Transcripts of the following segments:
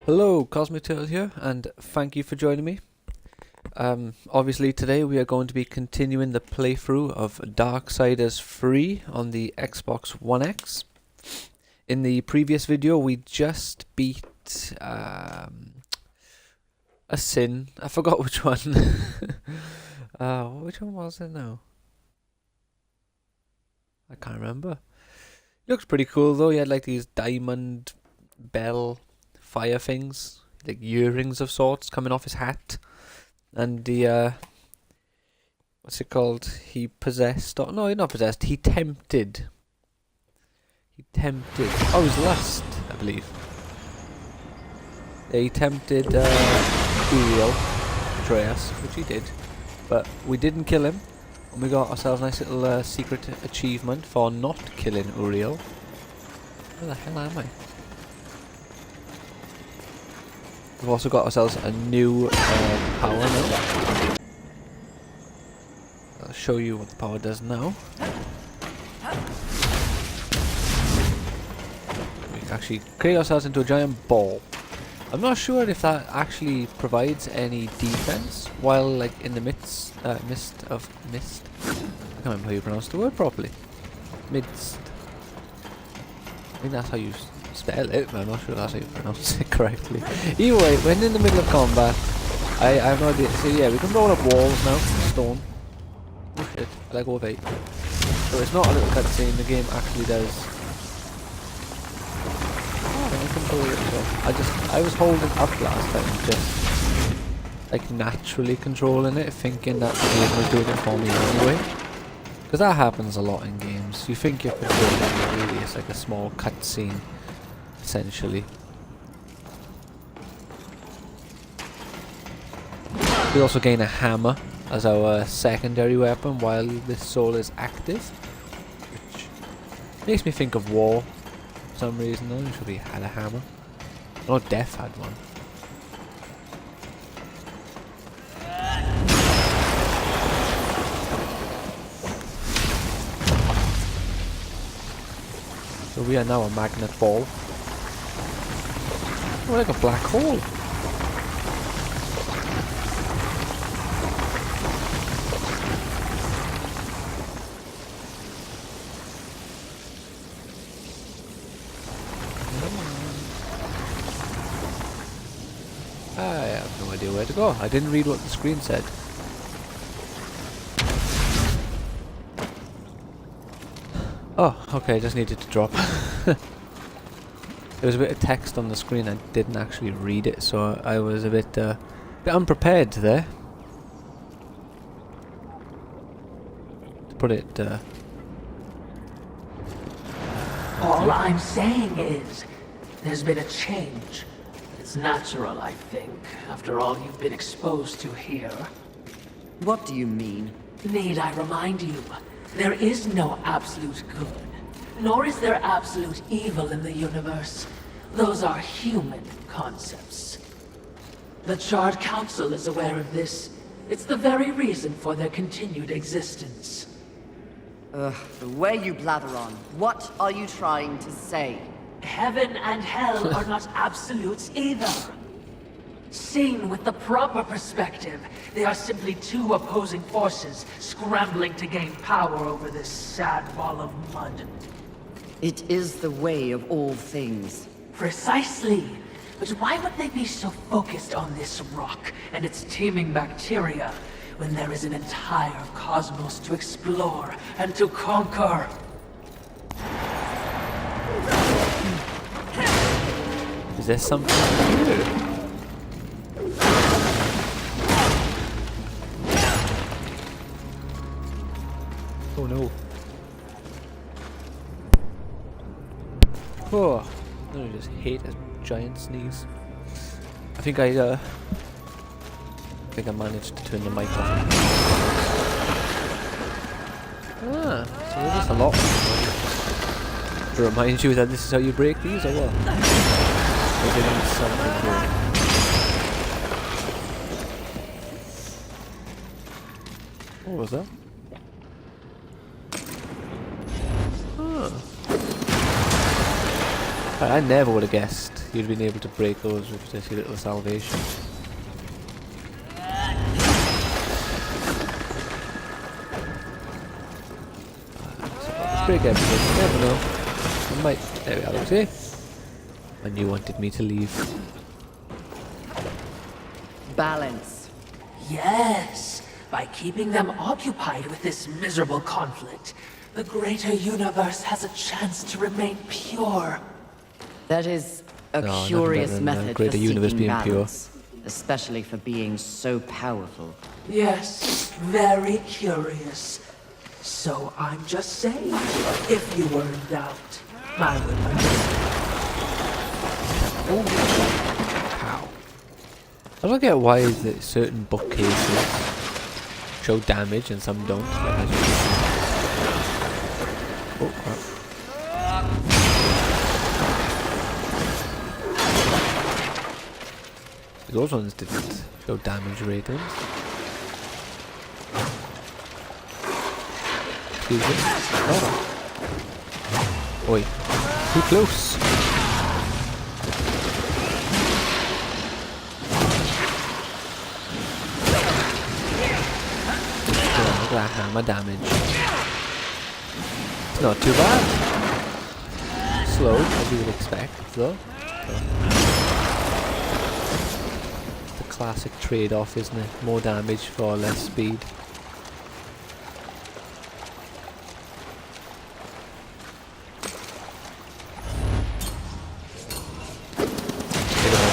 Hello, Cosmic Turtle here, and thank you for joining me. Obviously today we are going to be continuing the playthrough of Darksiders 3 on the Xbox One X. In the previous video we just beat a sin. I forgot which one. Which one was it now? I can't remember. It looks pretty cool though. He had like these diamond bell fire things, like earrings of sorts coming off his hat, and the what's it called? He possessed, or no, not possessed. He tempted. Oh, his lust, I believe. Yeah, he tempted Uriel, betray us, which he did, but we didn't kill him, and we got ourselves a nice little secret achievement for not killing Uriel. Where the hell am I? We've also got ourselves a new power now. I'll show you what the power does now. We can actually create ourselves into a giant ball. I'm not sure if that actually provides any defense while like in the mist of mist. I can't remember how you pronounce the word properly. Midst. I think that's how you spell it, but I'm not sure that's how you pronounce it correctly. Either way, when in the middle of combat, I have no idea. So yeah, we can roll up walls now, stone. Oh shit, let go of 8. So it's not a little cutscene, the game actually does. Oh, I control it so. I was holding up last time, just like naturally controlling it, thinking that the game was doing it for me anyway. Because that happens a lot in games. You think you're controlling it, really it's like a small cutscene. Essentially. We also gain a hammer as our secondary weapon while this soul is active, which makes me think of war for some reason. I'm sure we had a hammer. I know Death had one. So we are now a magnet ball. Oh, like a black hole. I have no idea where to go. I didn't read what the screen said. Oh, okay, I just needed to drop. There was a bit of text on the screen, I didn't actually read it, so I was a bit unprepared there. To put it, All I'm saying is, there's been a change. It's natural, I think, after all you've been exposed to here. What do you mean? Need I remind you, there is no absolute good. Nor is there absolute evil in the universe. Those are human concepts. The Charred Council is aware of this. It's the very reason for their continued existence. The way you blather on. What are you trying to say? Heaven and hell are not absolutes either. Seen with the proper perspective, they are simply two opposing forces scrambling to gain power over this sad ball of mud. It is the way of all things. Precisely. But why would they be so focused on this rock and its teeming bacteria when there is an entire cosmos to explore and to conquer? is there something here? Oh no. Oh, I just hate a giant sneeze. I think I managed to turn the mic off. Ah, so there's just a lot. To remind you that this is how you break these, or what? Maybe there's something here. What was that? I never would have guessed you'd been able to break those with just your little salvation. Break everything, you never know. I might. There we are, okay? And you wanted me to leave. Balance. Yes, by keeping them occupied with this miserable conflict, the greater universe has a chance to remain pure. That is a No, nothing curious better than method the for greater universe seeking being pure. balance, especially for beings so powerful. Yes, very curious. So I'm just saying, if you were in doubt, I would How? I don't get why that certain bookcases show damage and some don't. Like as you can see. Oh crap. Those ones didn't show damage ratings. Excuse me. Oh. Oi. Too close. Oh, look at that hammer damage. It's not too bad. Slow, as you would expect, though. The classic trade-off, isn't it? More damage for less speed.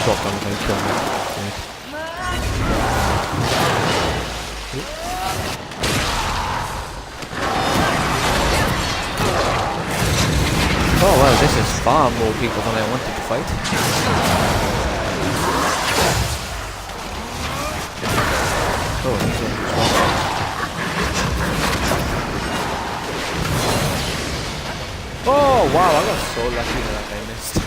Drop on going to kill me. Right. Oh well, this is far more people than I wanted to fight. Oh, he's in trouble. Oh wow, I got so lucky that I missed.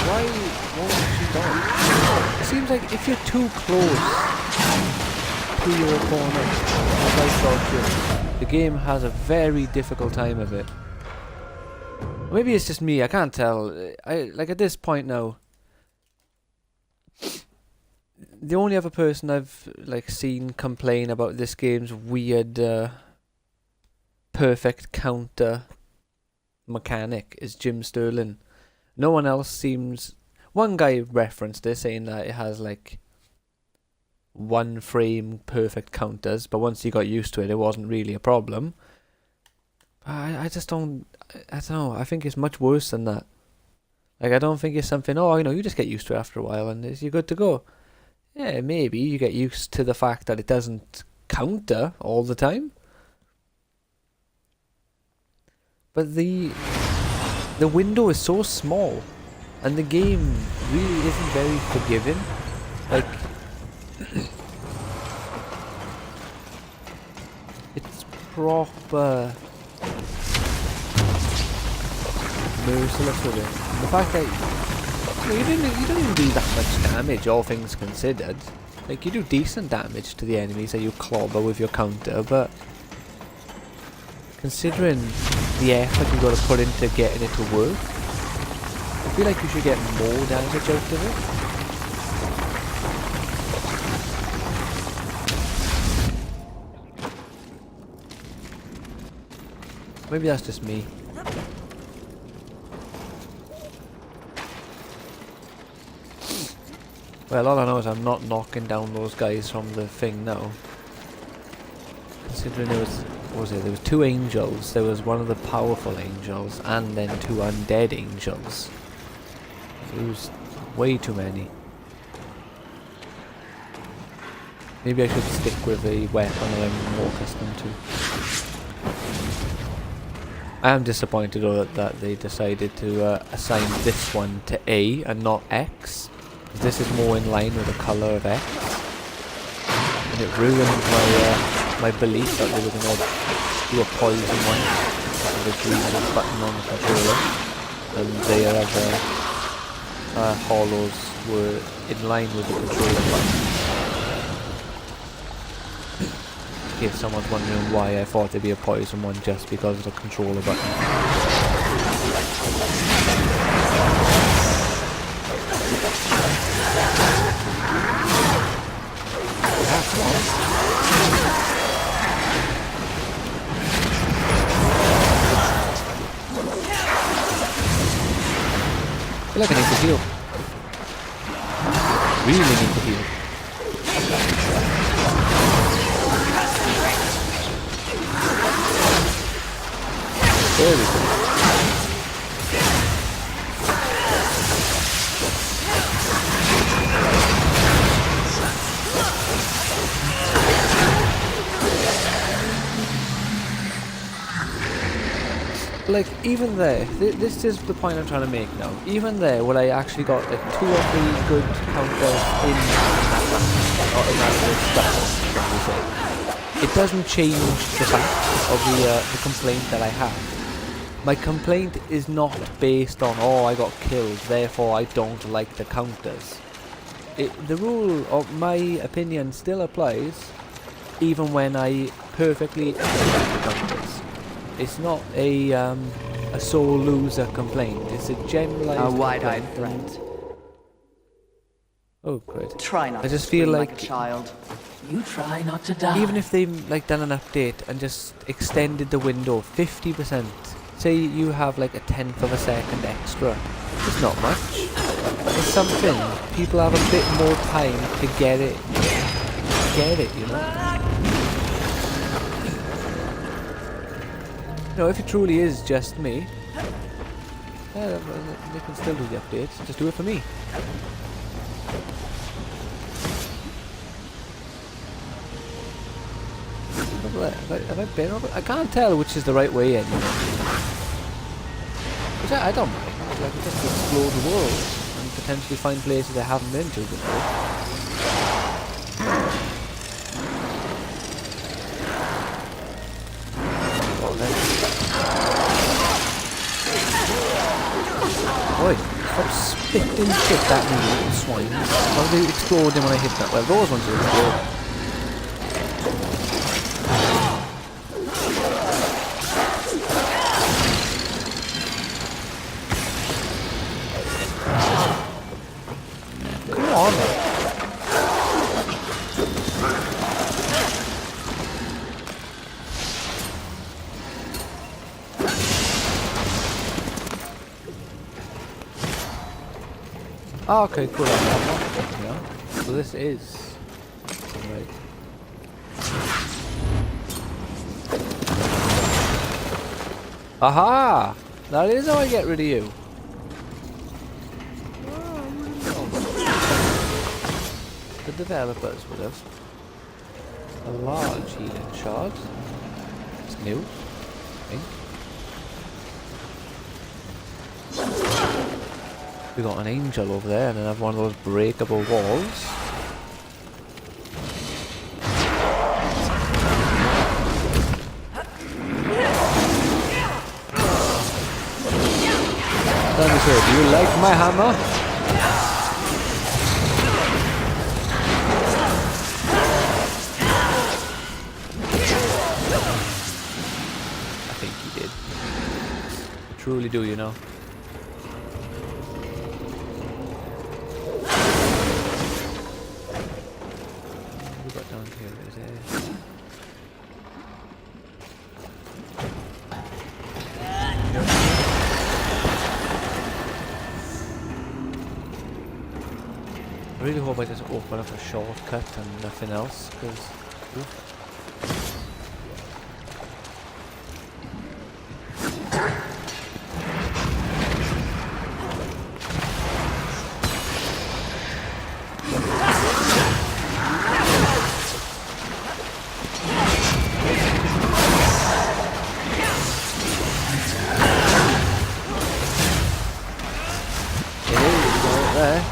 Why won't you die? It seems like if you're too close to your opponent, as I thought you, the game has a very difficult time of it. Maybe it's just me, I can't tell. Like at this point now, the only other person I've like seen complain about this game's weird perfect counter mechanic is Jim Sterling. No one else seems... One guy referenced it, saying that it has like one frame perfect counters, but once you got used to it, it wasn't really a problem. I just don't... I don't know, I think it's much worse than that. Like, I don't think it's something, oh, you know, you just get used to it after a while and you're good to go. Yeah, maybe you get used to the fact that it doesn't counter all the time. But the window is so small, and the game really isn't very forgiving. Like, it's proper merciless with it. The fact that you don't even do that much damage, all things considered. Like, you do decent damage to the enemies that you clobber with your counter, but considering the effort you got to put into getting it to work, I feel like you should get more damage out of it. Maybe that's just me. Well, all I know is I'm not knocking down those guys from the thing now. Considering there was, what was it? There was 2 angels. There was one of the powerful angels, and then 2 undead angels. It was way too many. Maybe I should stick with a weapon that I'm more accustomed to. I am disappointed though that they decided to assign this one to A and not X. This is more in line with the colour of X. And it ruined my belief that they were going to do a poison one. the green button on the controller, and the other hollows were in line with the controller button. If someone's wondering why I thought there'd be a poison one just because of the controller button. I feel like I need to heal. Really need to heal. There we go. Like, even there, this is the point I'm trying to make now. Even there, where I actually got like 2 or 3 good counters in that stuff, it doesn't change the fact of the complaint that I have. My complaint is not based on, oh, I got killed, therefore I don't like the counters. The rule of my opinion still applies, even when I perfectly execute the counters. It's not a sole loser complaint. It's a generalized A wide-eyed complaint. friend. Oh, great. Try not I just to feel scream like a child. You try not to die. even if they've like done an update and just extended the window 50%, say you have like a 1/10 of a second extra, it's not much. It's something. People have a bit more time to get it, you know? No, if it truly is just me, they can still do the updates. Just do it for me. Over there. Have I been over? I can't tell which is the right way in. Which I don't mind. Like, we just explore the world and potentially find places I haven't been to before. Boy, stop spitting shit at me, little swine. How are they exploding when I hit that? Well, those ones are exploding. Come on. Oh, okay, cool. Yeah. So this is right. Aha! That is how I get rid of you. The developers would have a large healing shard. It's new, I think. We got an angel over there, and then have one of those breakable walls. Tell me, sir, do you like my hammer? I think he did. I truly do, you know. I really hope I just open up a shortcut and nothing else, because... there.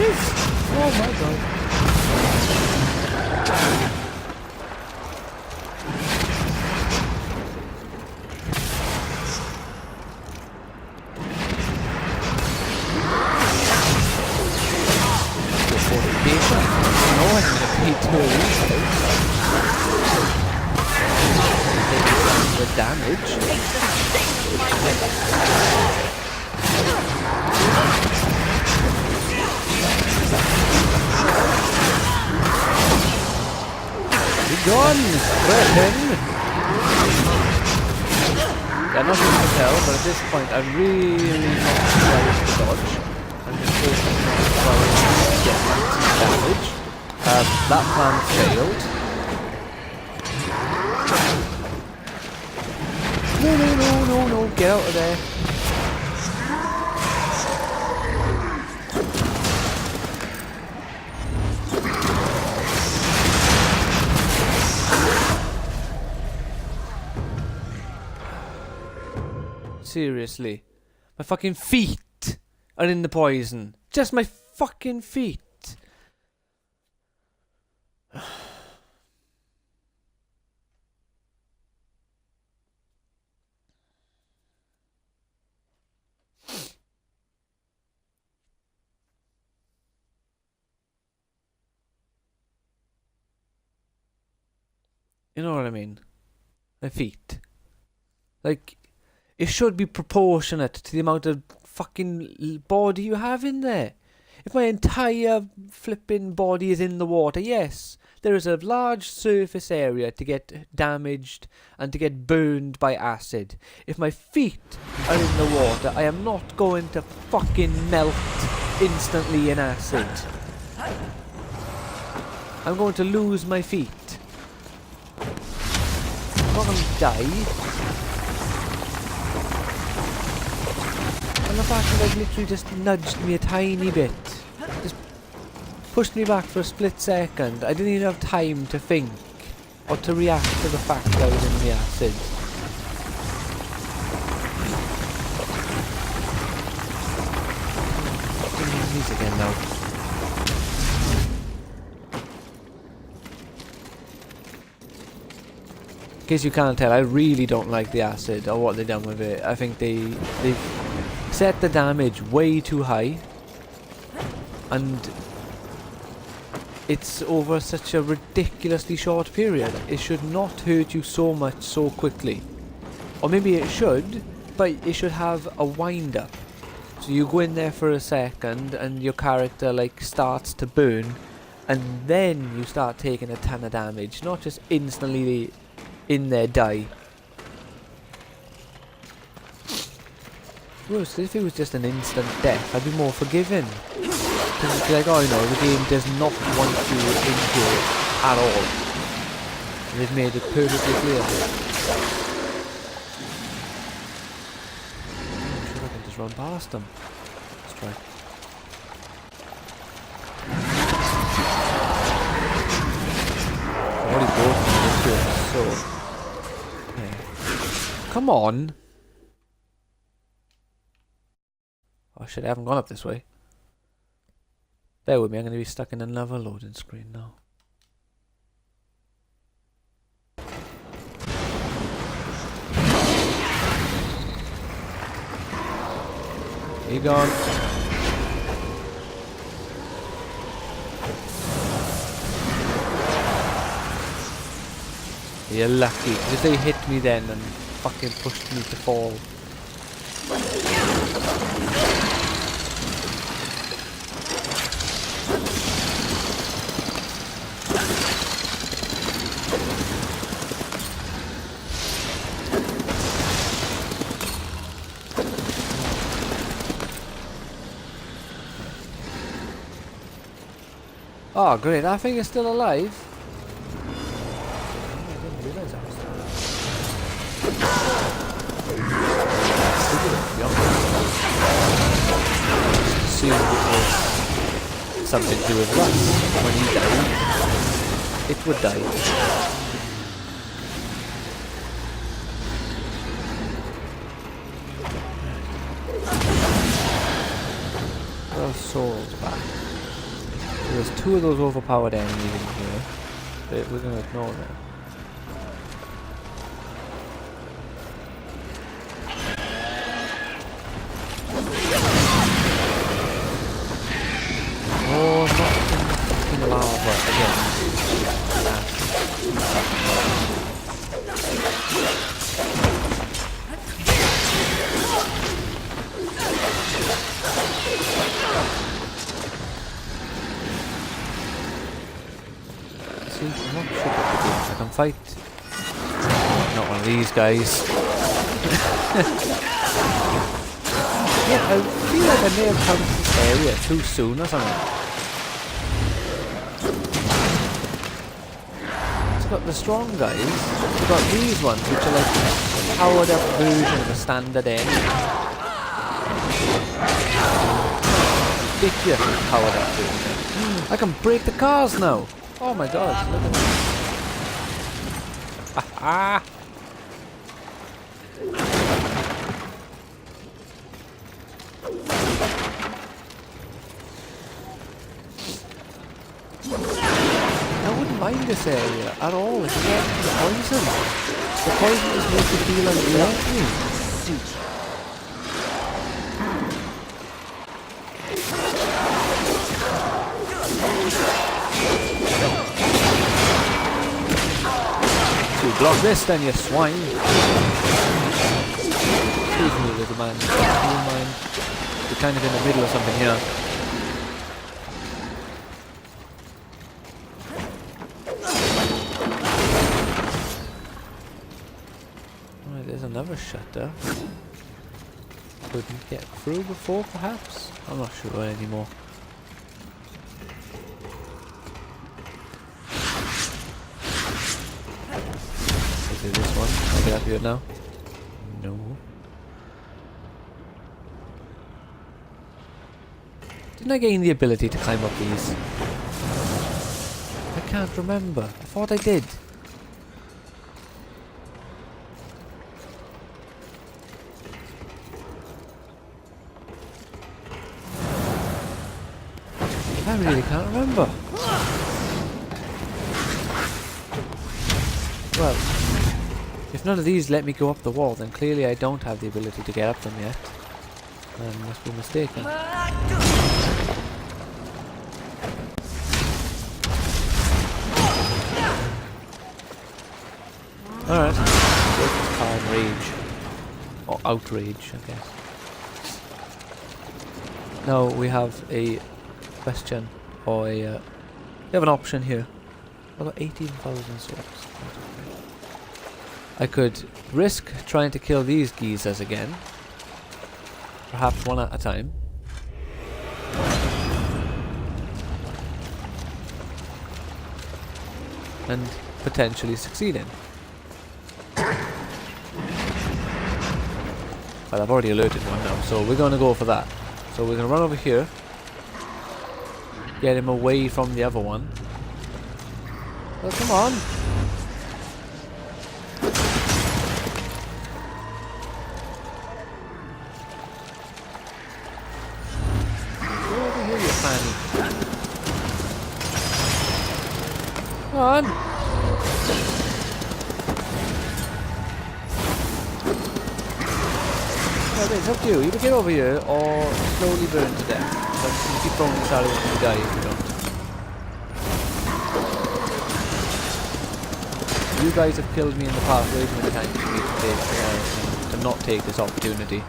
is! Oh my god. No, I'm gonna pay 2 the damage. Be gone, threaten! Yeah, not really to tell, but at this point I'm really not trying to dodge. I'm just focusing on trying to get damage. That plan failed. No, no, no, no, no, get out of there. Seriously. My fucking feet are in the poison. Just my fucking feet. You know what I mean? My feet. Like, it should be proportionate to the amount of fucking body you have in there. If my entire flipping body is in the water, yes, there is a large surface area to get damaged and to get burned by acid. If my feet are in the water, I am not going to fucking melt instantly in acid. I'm going to lose my feet. I'm not going to die. And the fact that they've literally just nudged me a tiny bit. Just pushed me back for a split second. I didn't even have time to think or to react to the fact that I was in the acid. These again now. In case you can't tell, I really don't like the acid or what they've done with it. I think they've set the damage way too high, and it's over such a ridiculously short period. It should not hurt you so much so quickly. Or maybe it should, but it should have a wind up. So you go in there for a second and your character like starts to burn, and then you start taking a ton of damage, not just instantly in there die. Worse, if it was just an instant death, I'd be more forgiving. Because it'd be like, oh no, the game does not want you into it at all. They've made it perfectly clear. I'm sure I can just run past them. Let's try. Already both this so. Yeah. Come on! Oh shit, I haven't gone up this way. Bear with me, I'm going to be stuck in another loading screen now. Are you gone? You're lucky. If they hit me then and fucking pushed me to fall. Oh great, that thing is still alive. I didn't realise that was still alive. Assumed it was something to do with rust. When he died, it would die. Well, souls back. There's two of those overpowered enemies in here. But we're going to ignore them. Oh, not in lava again. See, I'm not sure what to do. I can fight. Not one of these guys. Yeah, I feel like I may have come to this area too soon or something. It's got the strong guys. We've got these ones, which are like a powered up version of a standard enemy. Ridiculously powered up version. I can break the cars now! Oh my god, look at that. Ah! I wouldn't mind this area at all if it wasn't for the poison. The poison just makes you feel unlucky. So you block this then, you swine. Excuse me, little man. Don't mind. You're kind of in the middle of something here. There's another shutter. Couldn't get through before, perhaps? I'm not sure anymore. Is it this one? Can I get up here now? No. Didn't I gain the ability to climb up these? I can't remember. I thought I did. I really can't remember. Well, if none of these let me go up the wall, then clearly I don't have the ability to get up them yet. I must be mistaken. Alright. Calm rage. Or outrage, I guess. Now we have a question, or a we have an option here. I've got 18,000 swords. I could risk trying to kill these geezers again, perhaps one at a time, and potentially succeeding. Well, I've already alerted one now, so we're going to go for that. So we're going to run over here, get him away from the other one. Well, come on. Go over here, you fanny. Come on. Well, it's up to you. Either get over here or slowly burn to death. But you keep throwing this arrow and you die if you don't. You guys have killed me in the past way too many times for me to not take this opportunity.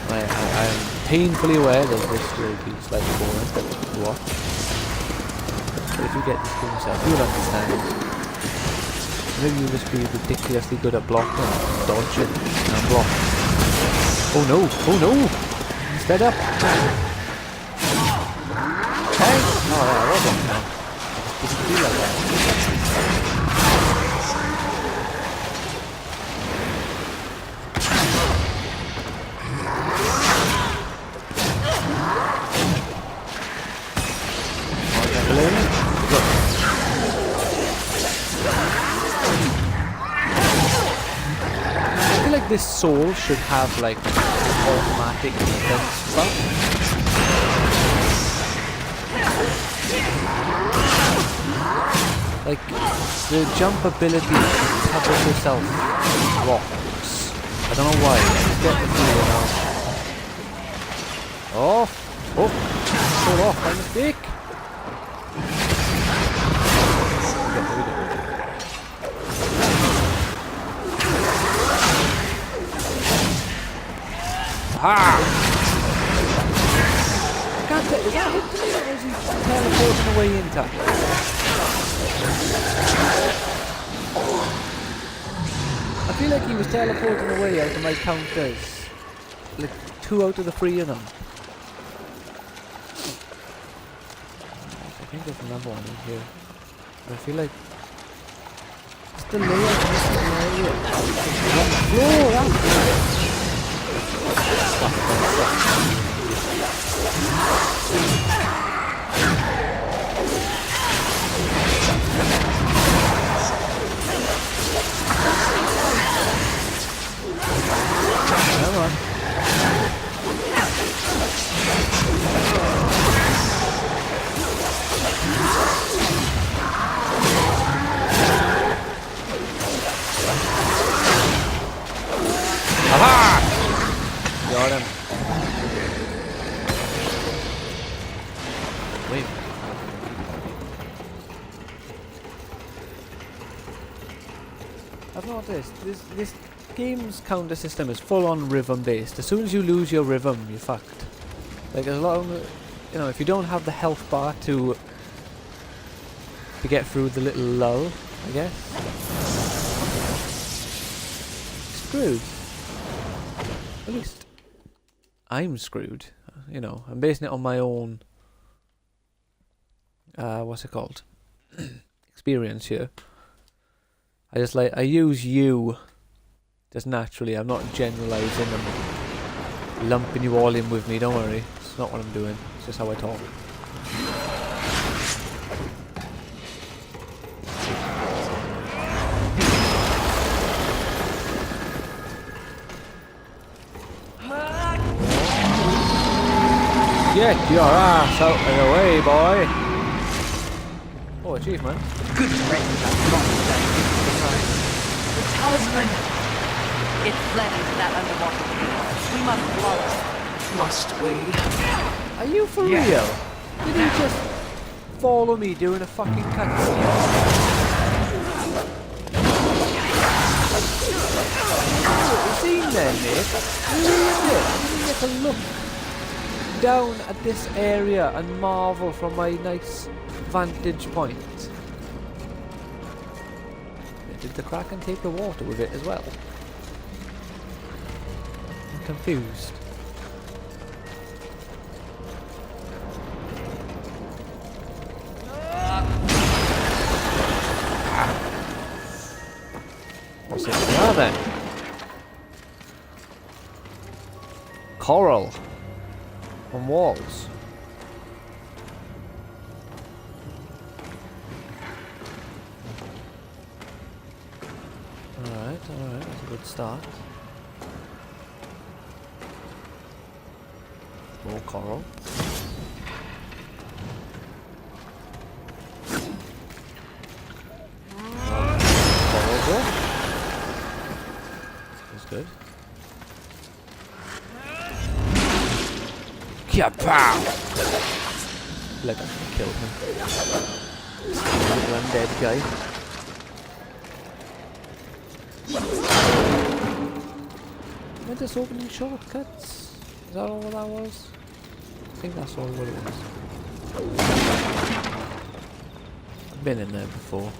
I am painfully aware that this will be slightly boring to watch. But if you get this to yourself, you'll understand. Maybe you'll just be ridiculously good at blocking, dodging, and blocking. Oh no! Oh no! He's dead up! Hey! Oh yeah, I was on now. It doesn't feel like that. I feel like this soul should have like automatic defense buff. Like, the jump ability to cover yourself in rocks. I don't know why, I just get the feeling now. Oh, fuck! Pull off by mistake! Here we go. Aha! I can't tell, is that hit me or is he teleporting away into it? I feel like he was teleporting away out of my counters. Like 2 out of the 3 of them. I think there's another one in here. I feel like it's the layout missing an area. On the floor, come on. Aha! Got him. Wait. I've noticed this game's counter system is full on rhythm based. As soon as you lose your rhythm, you're fucked. Like there's a lot of, you know, if you don't have the health bar to get through the little lull, I guess. Screwed. At least I'm screwed. You know, I'm basing it on my own what's it called? Experience here. I use you just naturally. I'm not generalizing and lumping you all in with me, don't worry. It's not what I'm doing. It's just how I talk. Get your ass out of the way, boy! Oh, achievement. Good friend has not The talisman! It fled into that underwater cave. We must follow it. Must we? Are you for real? Did he just follow me doing a fucking cutscene? You seen there, mate? You get a look down at this area and marvel from my nice vantage point. Did the Kraken take the water with it as well? I'm confused. What's it now then? Coral on walls. Alright, that's a good start. More coral. Coral go. That's good. Kapow! Like I can kill him. Little undead guy. Am I just opening shortcuts? Is that all that was? I think that's all what it was. I've been in there before.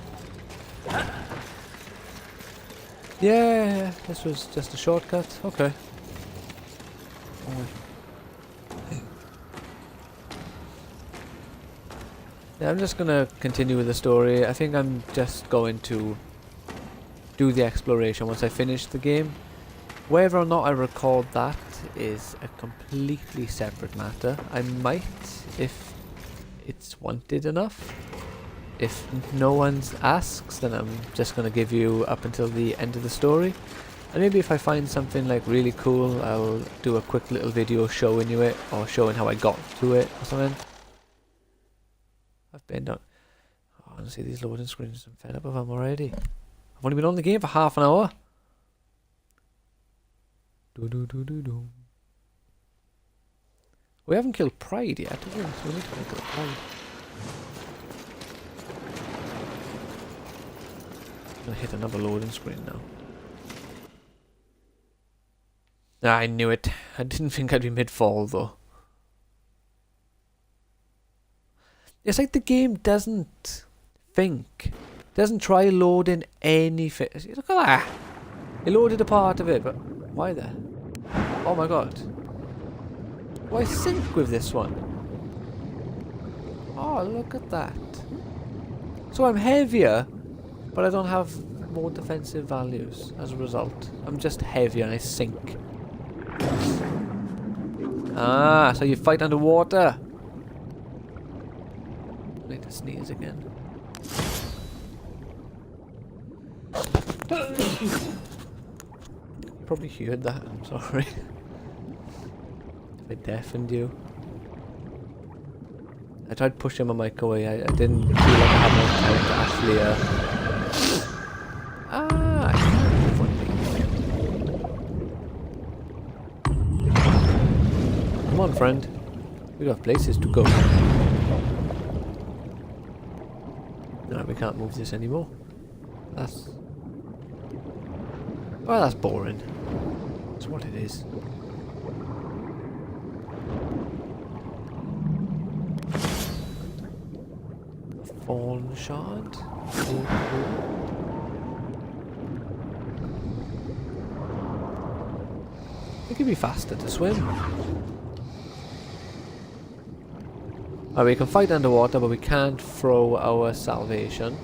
Yeah, this was just a shortcut. Okay. Yeah, I'm just gonna continue with the story. I think I'm just going to do the exploration once I finish the game. Whether or not I record that is a completely separate matter. I might, if it's wanted enough. If no one asks, then I'm just gonna give you up until the end of the story. And maybe if I find something like really cool, I'll do a quick little video showing you it, or showing how I got to it or something. I've been down. Oh, honestly, these loading screens, I'm fed up with them already. I've only been on the game for half an hour. Do. We haven't killed Pride yet, have we? So we need to kill Pride. I'm gonna hit another loading screen now. I knew it. I didn't think I'd be mid-fall though. It's like the game doesn't think. Doesn't try loading anything. Look at that. It loaded a part of it, but why there? Oh my god. Why sync with this one? Oh, look at that. So I'm heavier, but I don't have more defensive values as a result. I'm just heavier and I sink. Ah, so you fight underwater. I need to sneeze again. You probably heard that, I'm sorry. If I deafened you. I tried pushing my mic away, I didn't feel like I had enough time to actually I can't find things. Come on, friend. We got places to go. No, we can't move this anymore. That's... well, that's boring. That's what it is. Fawn shard. It could be faster to swim. We can fight underwater, but we can't throw our salvation,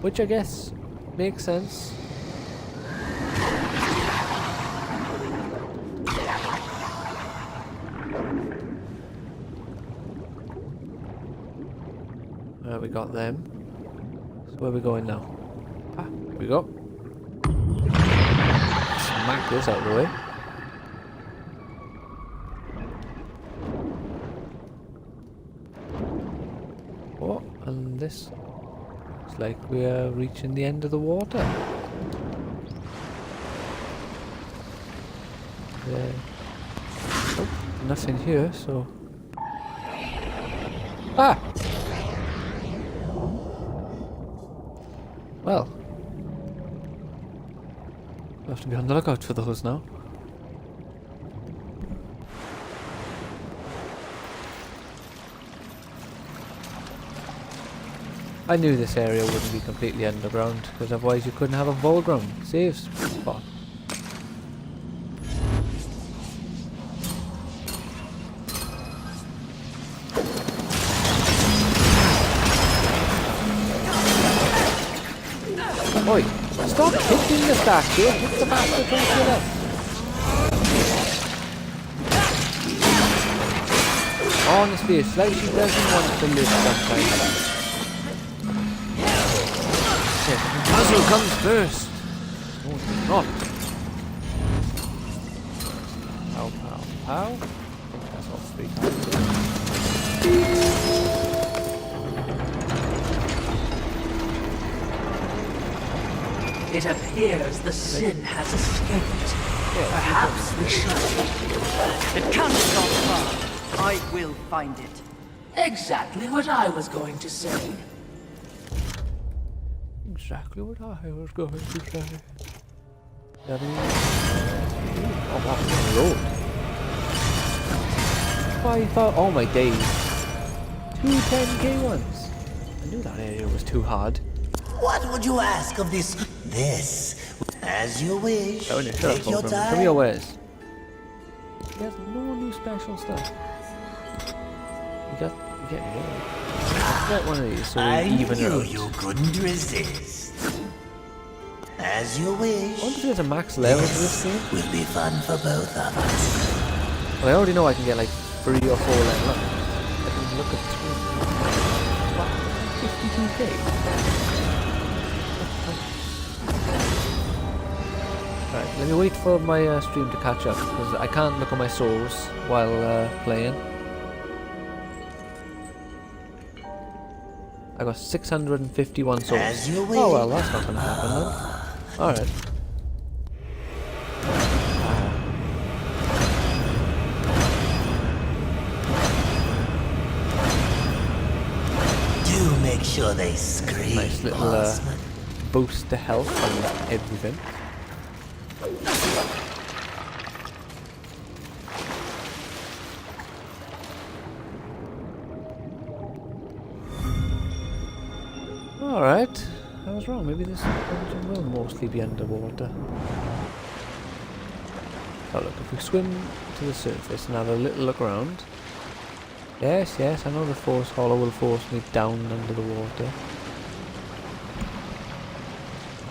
which I guess makes sense. We got them. So where are we going now? Ah, here we go. Smack this out of the way. Oh, and this looks like we are reaching the end of the water. Oh, nothing here, so... ah! Well, we'll have to be on the lookout for those now. I knew this area wouldn't be completely underground, because otherwise you couldn't have a Volground save spot. Oi, stop hitting the statue, hit the bastard from to the left. Honestly, it's like she doesn't want to live sometimes. Shit, the muzzle comes first. No, it does not. Pow, pow, pow. I think that's all 3 times. It appears the sin has escaped. Perhaps we should. It can't have gone far. I will find it. Exactly what I was going to say. Exactly what I was going to say. Oh, that's load. 5,000. Oh my days. 2 10k ones. I knew that area was too hard. What would you ask of this? This, as you wish. Oh, no, shut Take up, your Volgrim. time. Show me your wares. There's no new special stuff. You get Let's get one of these so I we even it knew out. you couldn't resist. As you wish. I wonder if there's a max level for this game. Will be fun for both of us. Well, I already know I can get like 3 or 4 level up. I can look at the screen. What? 52k? Right, let me wait for my stream to catch up, because I can't look at my souls while playing. I got 651 souls. As you Oh well, will. that's not gonna happen then. Alright. Do make sure they scream. Nice little horseman. boost to health and everything. Alright, I was wrong. Maybe this dungeon will mostly be underwater. Oh look, if we swim to the surface and have a little look around. Yes, yes, I know the force hollow will force me down under the water.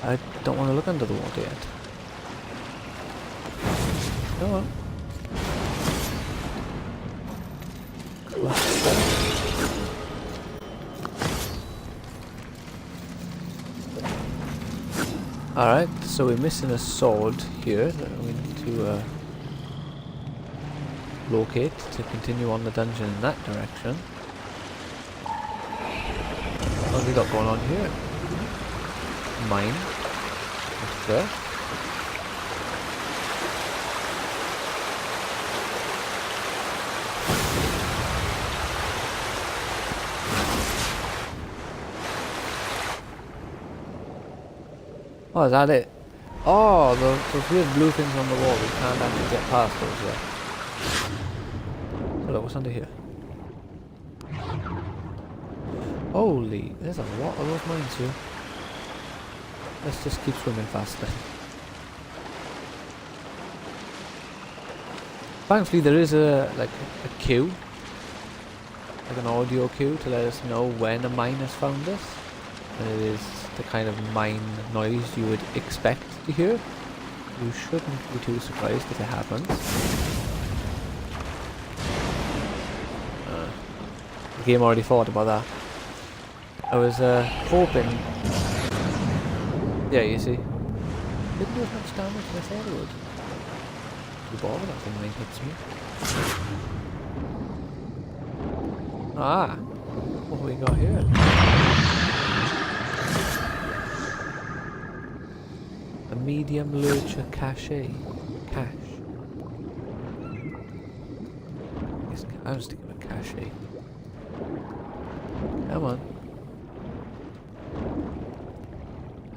I don't want to look under the water yet. Come on. Alright, so we're missing a sword here that we need to locate to continue on the dungeon in that direction. What have we got going on here? Mine. What's there? Oh, is that it? Oh, those weird blue things on the wall, we can't actually get past those yet. Hold on, what's under here? Holy, there's a lot of those mines here. Let's just keep swimming faster. Thankfully there is a cue, like an audio cue to let us know when a mine has found us. And it is the kind of mine noise you would expect to hear. You shouldn't be too surprised if it happens. The game already thought about that. I was hoping... Yeah, you see. Didn't do as much damage as I thought it would. Too bothered that thing hits me. Ah! What have we got here? A medium lurcher cache. Cache. Yes, I was thinking of a cache. Come on.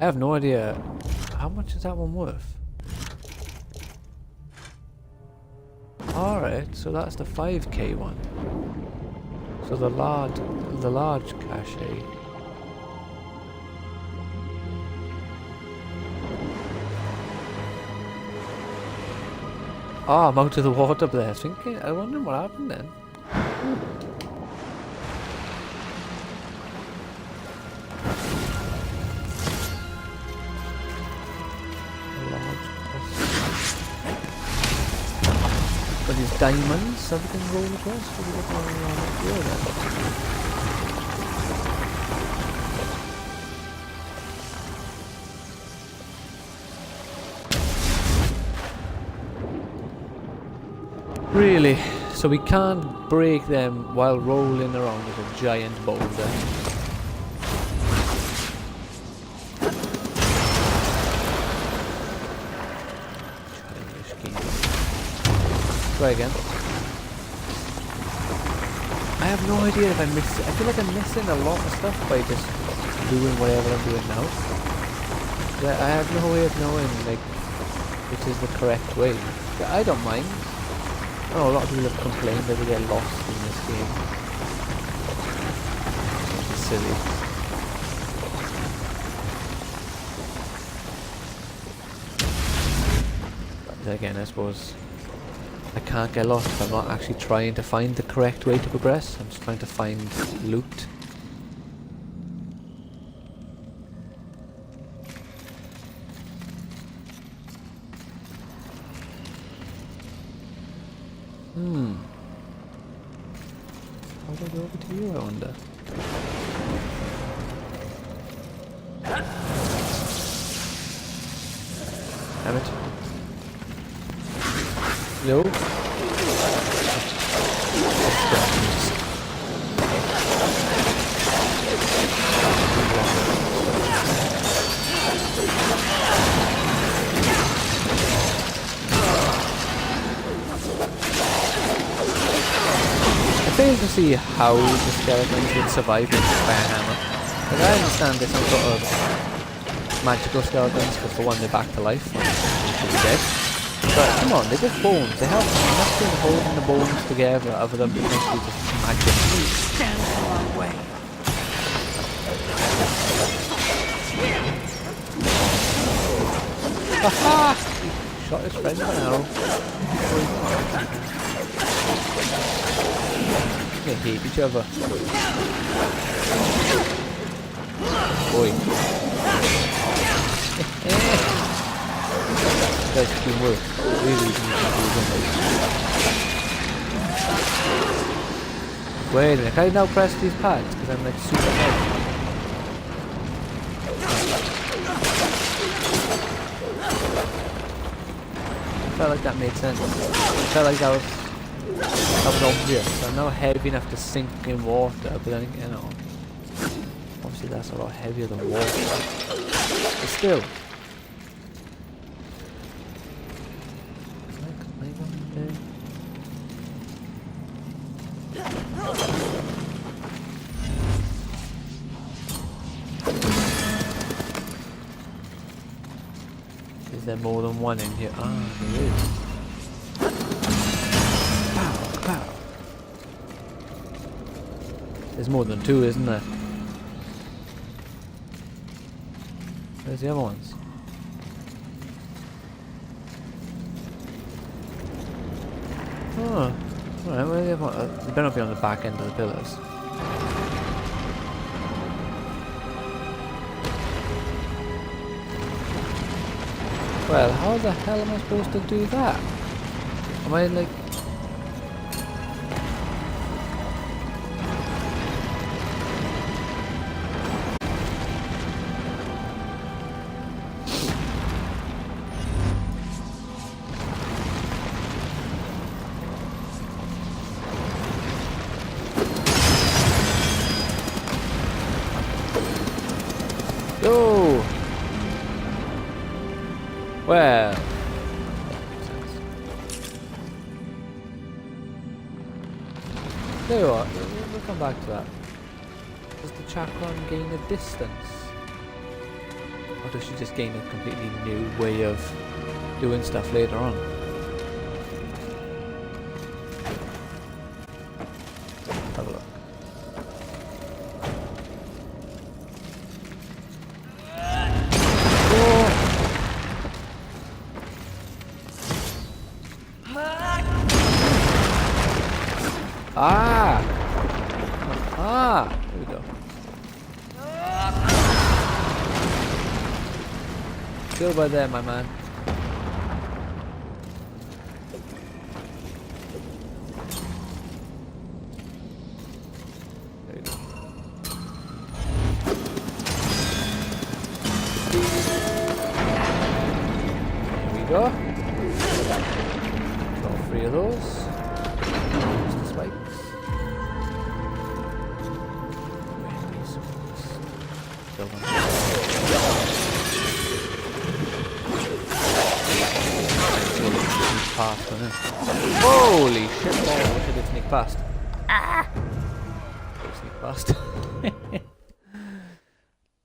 I have no idea. How much is that one worth? Alright, so that's the 5k one. So the large cache. Oh, I'm out of the water there thinking. I wonder what happened then. But these diamonds, so we can roll across. What do we got going on up here then? Really? So we can't break them while rolling around with a giant boulder. Childish game. Try again. I have no idea if I missed it. I feel like I'm missing a lot of stuff by just doing whatever I'm doing now. I have no way of knowing like which is the correct way. But I don't mind. Oh, a lot of people have complained that they get lost in this game. It's silly. But then again, I suppose I can't get lost if I'm not actually trying to find the correct way to progress. I'm just trying to find loot. How do I go over to you, I wonder? Damn it. No. see how the skeletons would survive with fire hammer. Like, I understand there's some sort of magical skeletons, because for one they're back to life when they're dead. But come on, they're just bones. They have nothing holding the bones together other than potentially just magic. Stand in our way. Haha! He shot his friend with an arrow. They hate each other. Boy. Guys, teamwork. Really easy to do. Wait a minute, can I now press these pads? Because I'm like super heavy. I felt like that made sense. I felt like that was obvious. I'm now heavy enough to sink in water, but then, you know, obviously that's a lot heavier than water. But still. Is there more than one in here? Ah, there is. Pow, pow. There's more than two, isn't there? Where's the other ones? Oh, alright, where are the other ones? They better not be on the back end of the pillars. Well, how the hell am I supposed to do that? Am I like... Go! Well, there you are. We'll come back to that. Does the chakram gain a distance? Or does she just gain a completely new way of doing stuff later on? Have a look. Ah! Ah! There we go. Go by there, my man. There you go. There we go. Got 3 of those. Spikes. Past, holy shit! Oh, I wish I did sneak past. Ah! Sneak past.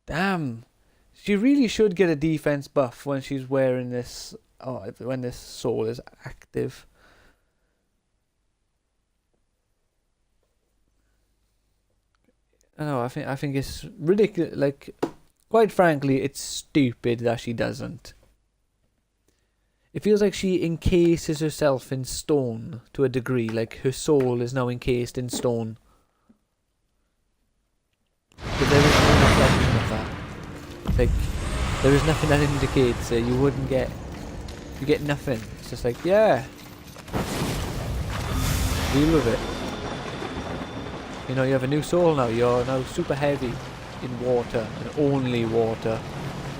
Damn. She really should get a defense buff when she's wearing this. Oh, when this soul is active. I know. I think it's ridiculous. Like, quite frankly, it's stupid that she doesn't. It feels like she encases herself in stone to a degree. Like her soul is now encased in stone. But there is no reflection of that. Like, there is nothing that indicates that you wouldn't get. You get nothing. It's just like, yeah. Deal with it. You know, you have a new soul now. You're now super heavy in water and only water.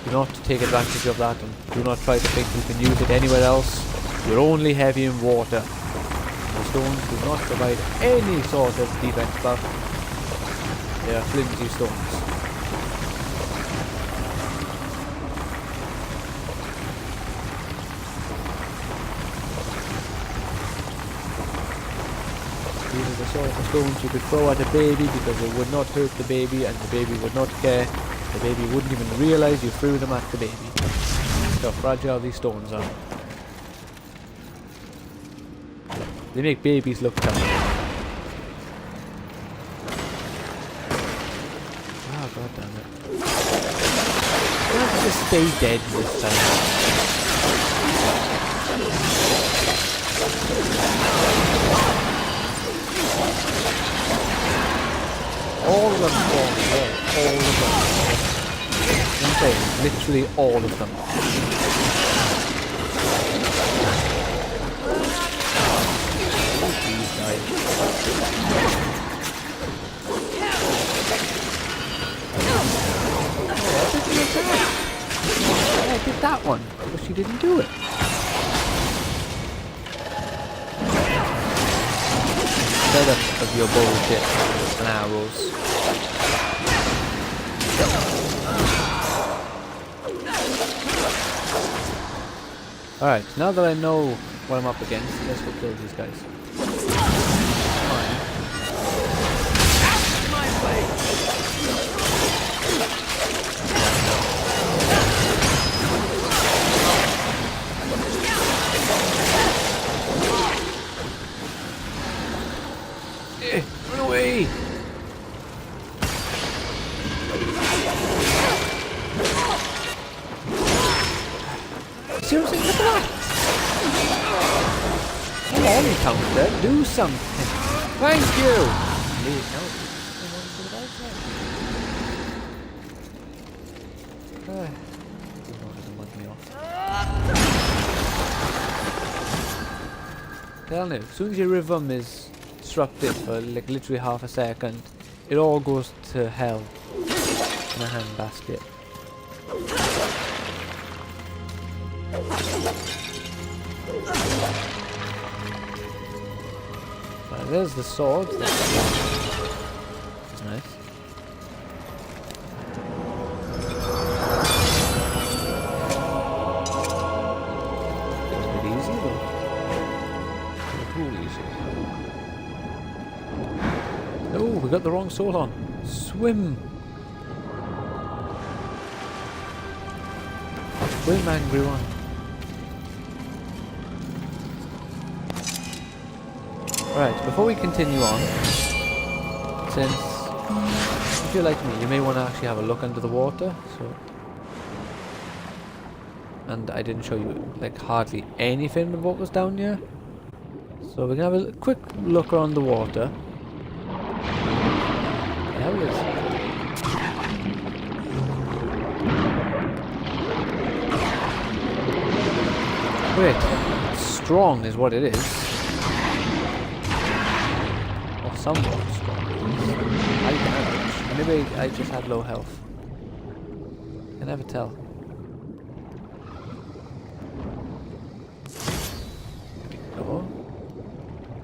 Do not take advantage of that and do not try to think you can use it anywhere else. You're only heavy in water. The stones do not provide any sort of defense buff. They are flimsy stones. These are the sort of stones you could throw at a baby because it would not hurt the baby and the baby would not care. The baby wouldn't even realise you threw them at the baby. That's how fragile these stones are. They make babies look tough. Oh, god damn it. Let's just stay dead this time. All of them fall. All of them. I'm saying, literally all of them. These guys. I did that one, but she didn't do it. Instead of your bullshit and arrows. Alright, now that I know what I'm up against, let's go kill these guys. Run away! Seriously, look at that! Come on, counter, do something! Thank you! Please, no. Tell me, as soon as your rhythm is disrupted for like literally half a second, it all goes to hell in a handbasket. Right, there's the sword. That's nice. It's a bit easy though. Oh, we got the wrong sword on. Swim! Swim, angry one. Right, before we continue on, since if you're like me, you may want to actually have a look under the water, so... And I didn't show you, like, hardly anything of what was down here. So we're going to have a quick look around the water. There it is. Wait, strong is what it is. Or somewhat strong. I damage. Maybe I just had low health. I can never tell. Oh.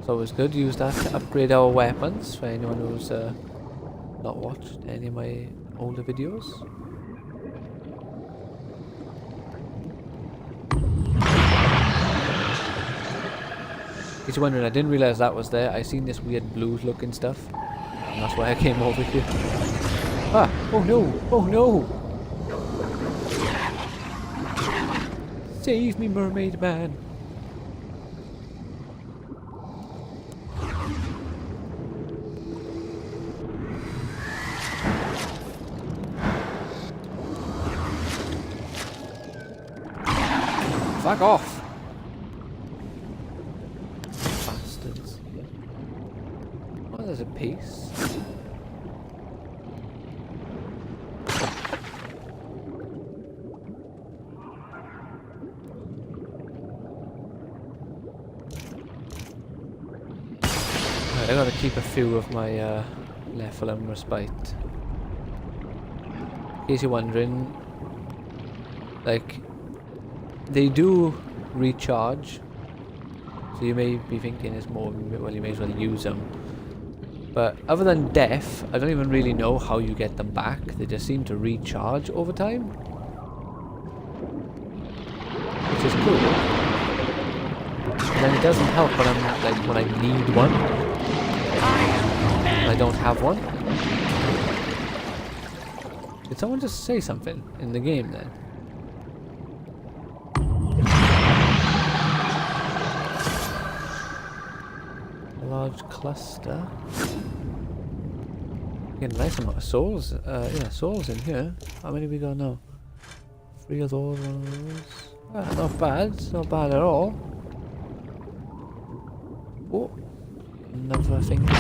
So it was good to use that to upgrade our weapons for anyone who's not watched any of my older videos. In case you're wondering, I didn't realise that was there. I seen this weird blues looking stuff, and that's why I came over here. Ah! Oh no! Oh no! Save me, mermaid man! Fuck off! Bastards. Oh, there's a piece. Right, I gotta keep a few of my level and respite. In case you're wondering, like, they do recharge, so you may be thinking it's more, well, you may as well use them. But other than death, I don't even really know how you get them back. They just seem to recharge over time, which is cool. And then it doesn't help when I need one. I don't have one. Did someone just say something in the game then? A large cluster. Getting a nice amount of souls. Yeah, souls in here. How many we got now? 3 of those, 1 of those. Ah, not bad. It's not bad at all. Oh, another thing to do.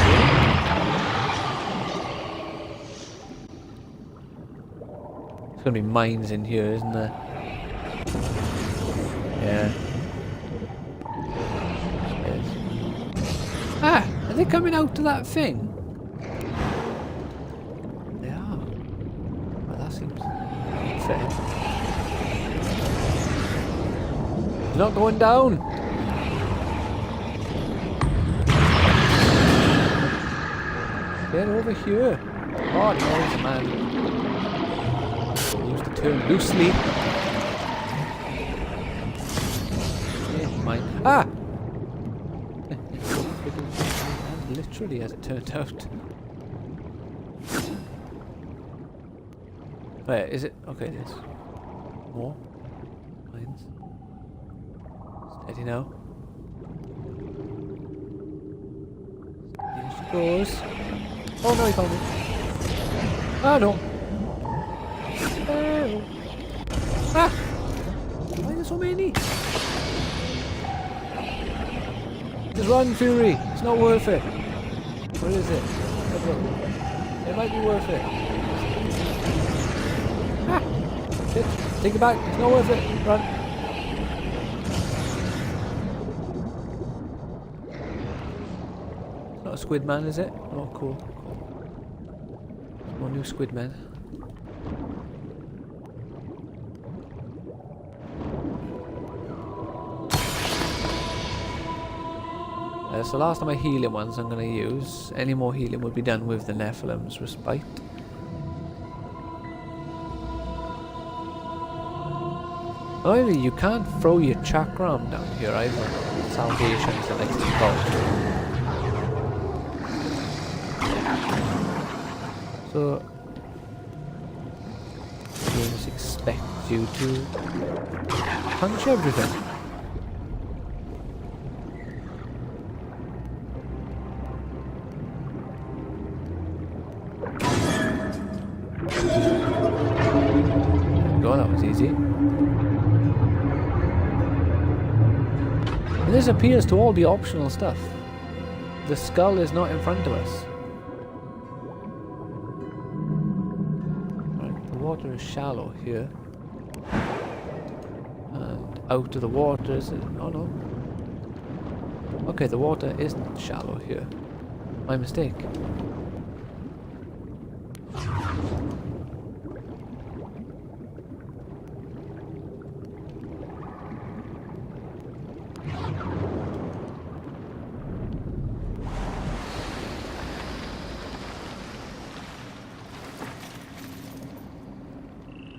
There's gonna be mines in here, isn't there? Yeah. Yes. Ah! Are they coming out to that thing? They are. Well, that seems fair. He's not going down! Get over here! Oh, there's a man. Use the term loosely. Yeah, mine. Ah! Literally, as it turned out. Wait, is it? Okay, there's more mines. Steady now. Here she goes. Oh no, he found me. Ah no. Oh. Ah! Why are there so many? Just run, Fury. It's not worth it. What is it? It might be worth it. Ah! Shit. Take it back. It's not worth it. Run. It's not a squid man, is it? Oh, cool. More new squid men. So last of my healing ones I'm going to use. Any more healing will be done with the Nephilim's Respite. However, you can't throw your chakram down here either. Salvations that like to be called. So games expect you to punch everything. There we go, that was easy. And this appears to all be optional stuff. The skull is not in front of us. The water is shallow here. And out of the water is it? Oh no. Okay, the water isn't shallow here. My mistake.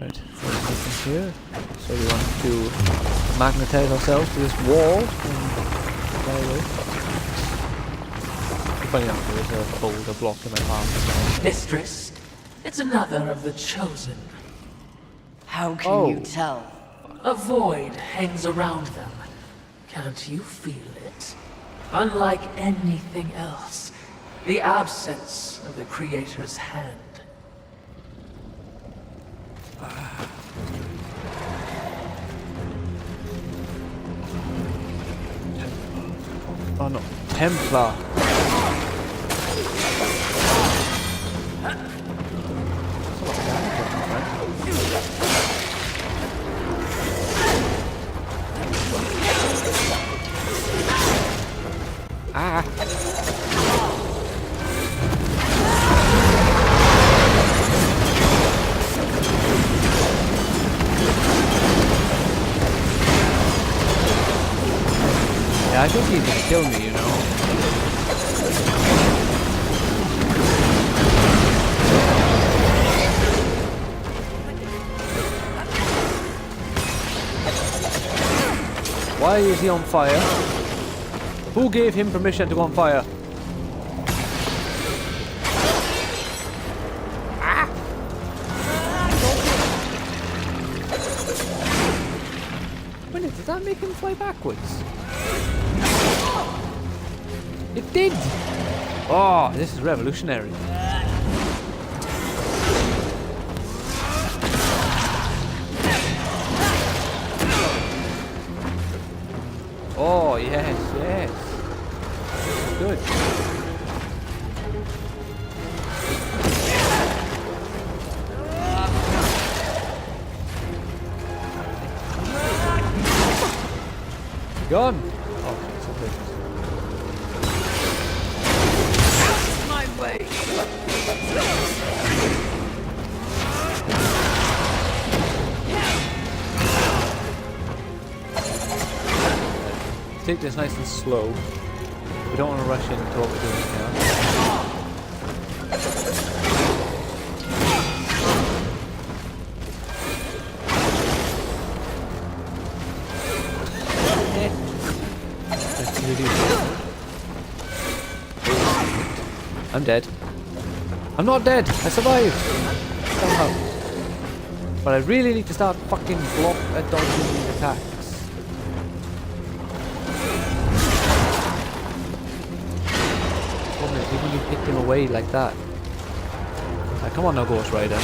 Right, here. So we want to magnetize ourselves to this wall and fly away. Funny enough, there is a boulder block in my path as well. Mistress, it's another of the chosen. How can you tell? A void hangs around them. Can't you feel it? Unlike anything else, the absence of the Creator's hand. Oh no, Templar. Ah. Yeah, I think he's gonna kill me, you know. Why is he on fire? Who gave him permission to go on fire? make him fly backwards? It did! Oh, this is revolutionary. Oh, yes, yes. Good. Gone. Oh, it's so good. My way. Take this nice and slow. We don't want to rush into what we're doing now. I'm dead. I'm not dead! I survived! Somehow. But I really need to start fucking dodging these attacks. Even you picked him away like that. Come on now, Ghost Rider.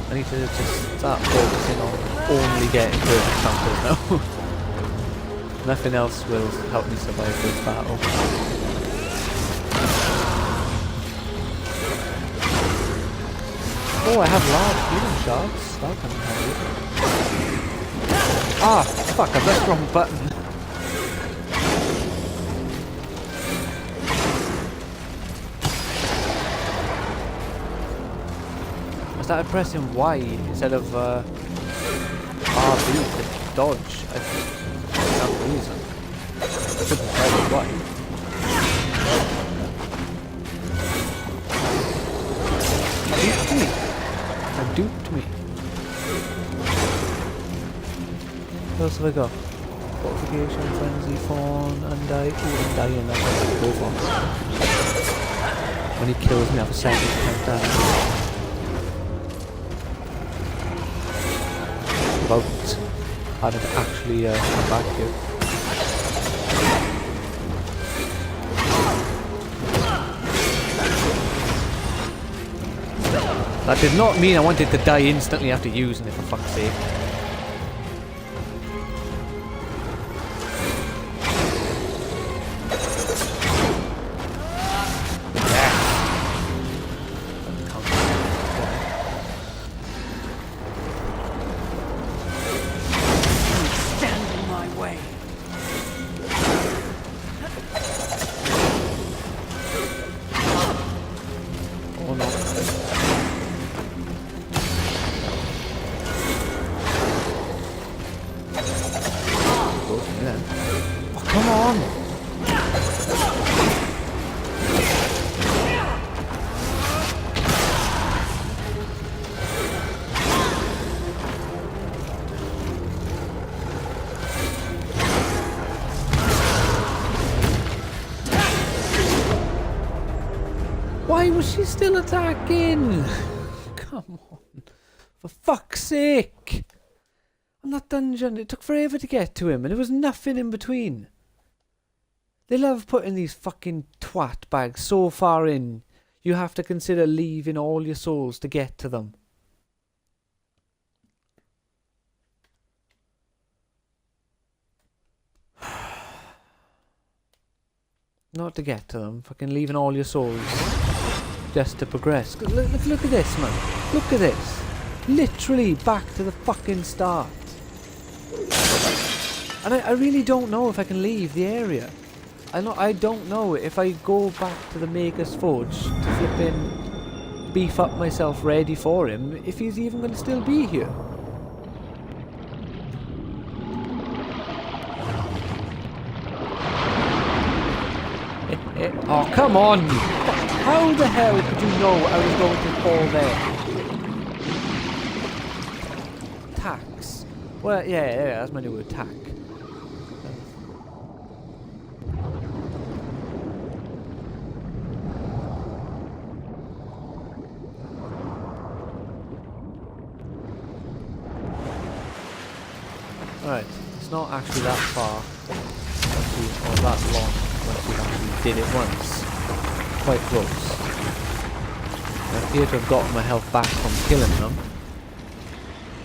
I need to just start focusing on only getting perfect counters now. Nothing else will help me survive this battle. Oh, I have large healing shards. That can help. Ah, fuck, I pressed the wrong button. I started pressing Y instead of RB to dodge. For some reason. I couldn't tell you why. Duped me. What else have I got? Fortification, frenzy, fawn, undying. Ooh, undying, that's what I go for. When he kills me, I have a 70% damage. About how to actually come back here. That did not mean I wanted to die instantly after using it, for fuck's sake. Stand in my way. Oh no. Oh, come on! Why was she still attacking? Come on. For fuck's sake! On that dungeon, it took forever to get to him, and there was nothing in between. They love putting these fucking twat bags so far in, you have to consider leaving all your souls to get to them. Not to get to them, fucking leaving all your souls just to progress. Look at this, man. Look at this. Literally back to the fucking start. And I really don't know if I can leave the area. I don't know if I go back to the Maker's Forge to flipping beef up myself ready for him, if he's even going to still be here. Oh, come on! How the hell could you know I was going to fall there? Tax. Well, yeah, that's my new word, tack. Alright, it's not actually that far, or that long, once we actually did it once. Quite close. I appear to have gotten my health back from killing them.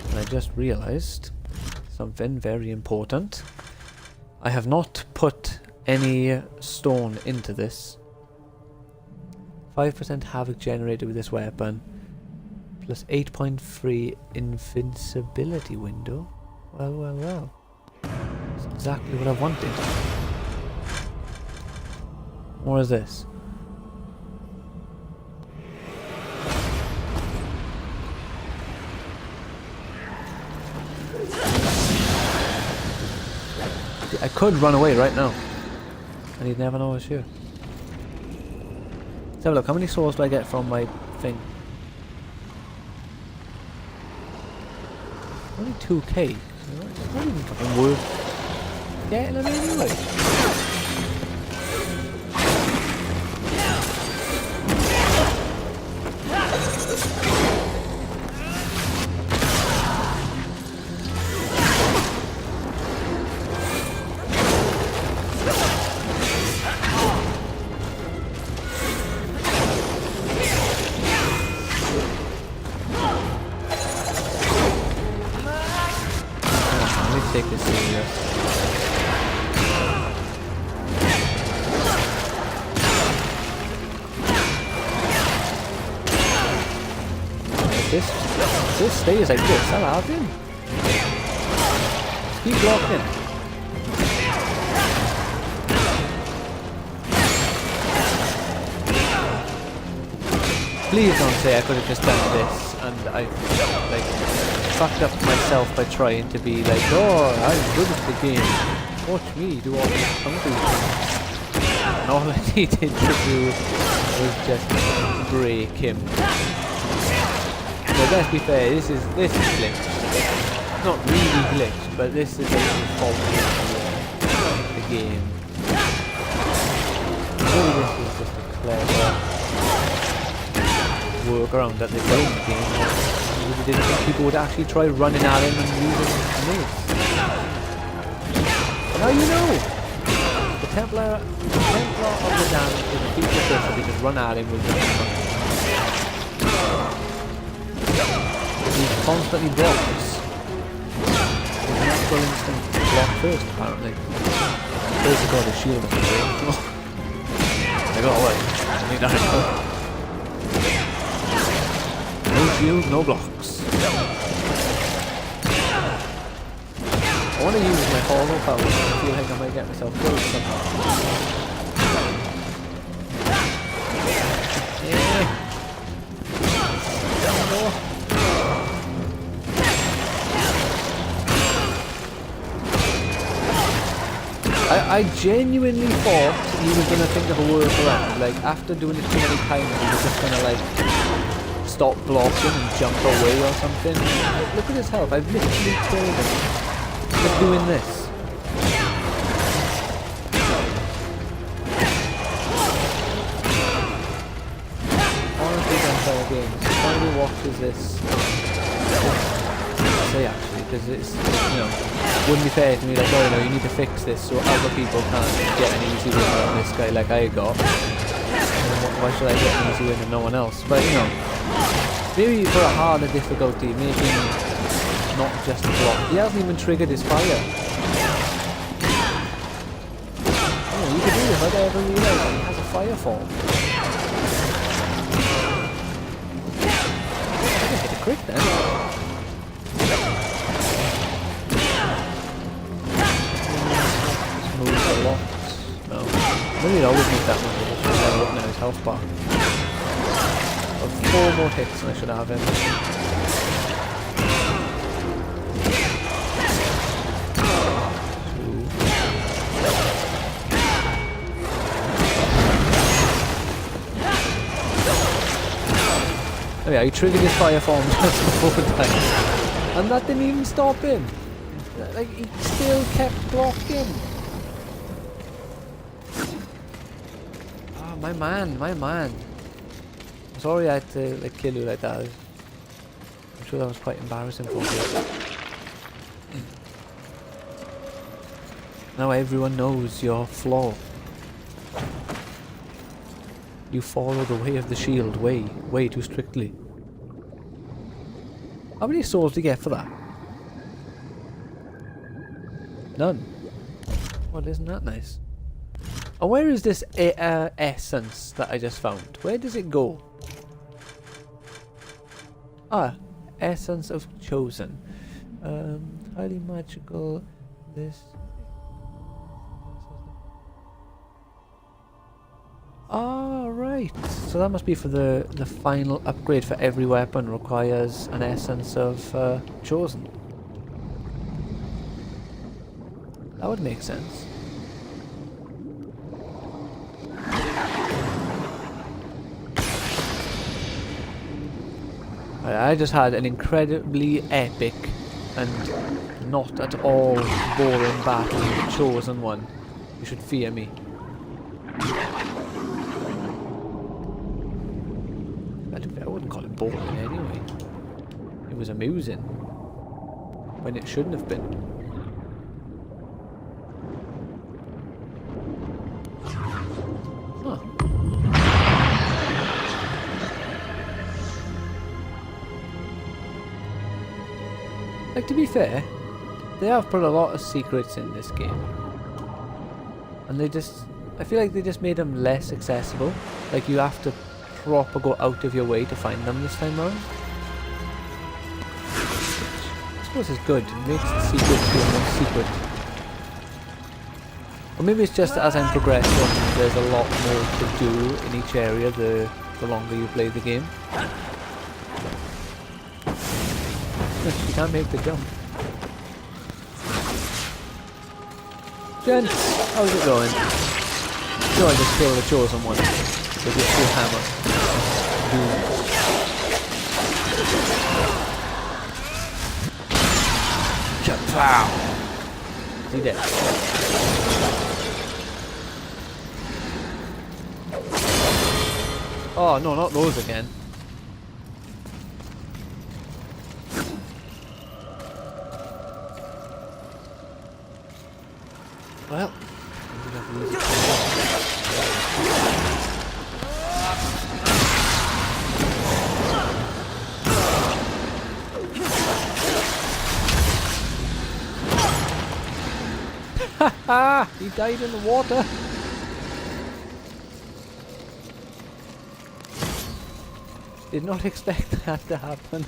And I just realised something very important. I have not put any stone into this. 5% havoc generated with this weapon. Plus 8.3 invincibility window. Well, well, well. That's exactly what I wanted. What is this? I could run away right now. And he'd never know I was here. Let's have a look. How many souls do I get from my thing? Only 2k. It's not even fucking worth getting them anyway. Take this serious. If this stays like this, I'll have him. Keep blocking. Please don't say I could have just done this and I like fucked up myself by trying to be like, oh, I'm good at the game. Watch me do all these hungry things. And all I needed to do was just break him. But let's be fair, this is glitched. Not really glitched, but this is a little fault in the game. Maybe this is just a clever workaround that they put in the game. Maybe they didn't think people would actually try running at him and using mace. But now you know! The Templar of the Damned is a piece of this that they just run at him with him. He constantly blocks. His natural instinct to block first, apparently. Basically got his shield up the way. I got away. I need that. No shield, no blocks. I want to use my hollow power. I feel like I might get myself killed somehow. Yeah. I genuinely thought he was going to think of a workaround. Like, after doing it too many times, he was just going to, like, stop blocking and jump away or something. Look at his health. I've literally killed him. Just doing this. Honestly, entire game. Somebody watches this. Say actually, because it's, you know, wouldn't be fair to me, like, oh, you know, you need to fix this so other people can't get an easy win on this guy like I got. And why should I get an easy win and no one else? But, you know, maybe for a harder difficulty, making not just a block. He hasn't even triggered his fire. Oh, you could do this, like I ever realised that he has a fire form. I can hit a crit then. No. Maybe it always need that one. I should have looking at his health bar. Of 4 more hits and I should have him. Oh yeah, he triggered his fire form just 4 times. And that didn't even stop him. Like, he still kept blocking. My man. I'm sorry I had to like kill you like that. I'm sure that was quite embarrassing for you. Now everyone knows your flaw. You follow the way of the shield way too strictly. How many souls do you get for that? None. Well, isn't that nice? And where is this essence that I just found? Where does it go? Ah, essence of chosen. Highly magical. This. Ah, right. So that must be for the final upgrade for every weapon requires an essence of chosen. That would make sense. I just had an incredibly epic and not at all boring battle with the chosen one. You should fear me. I wouldn't call it boring anyway. It was amusing when it shouldn't have been. Huh. Like, to be fair, they have put a lot of secrets in this game. And I feel like they just made them less accessible. Like, you have to proper go out of your way to find them this time around. I suppose it's good. It makes the secrets feel more secret. Or maybe it's just that as I'm progressing, there's a lot more to do in each area the longer you play the game. You can't make the jump. Gents, how's it going? Sure, I just killed the chosen one with your full hammer. Pow! Is he dead? Oh no, not those again. Well, haha! He died in the water. Did not expect that to happen.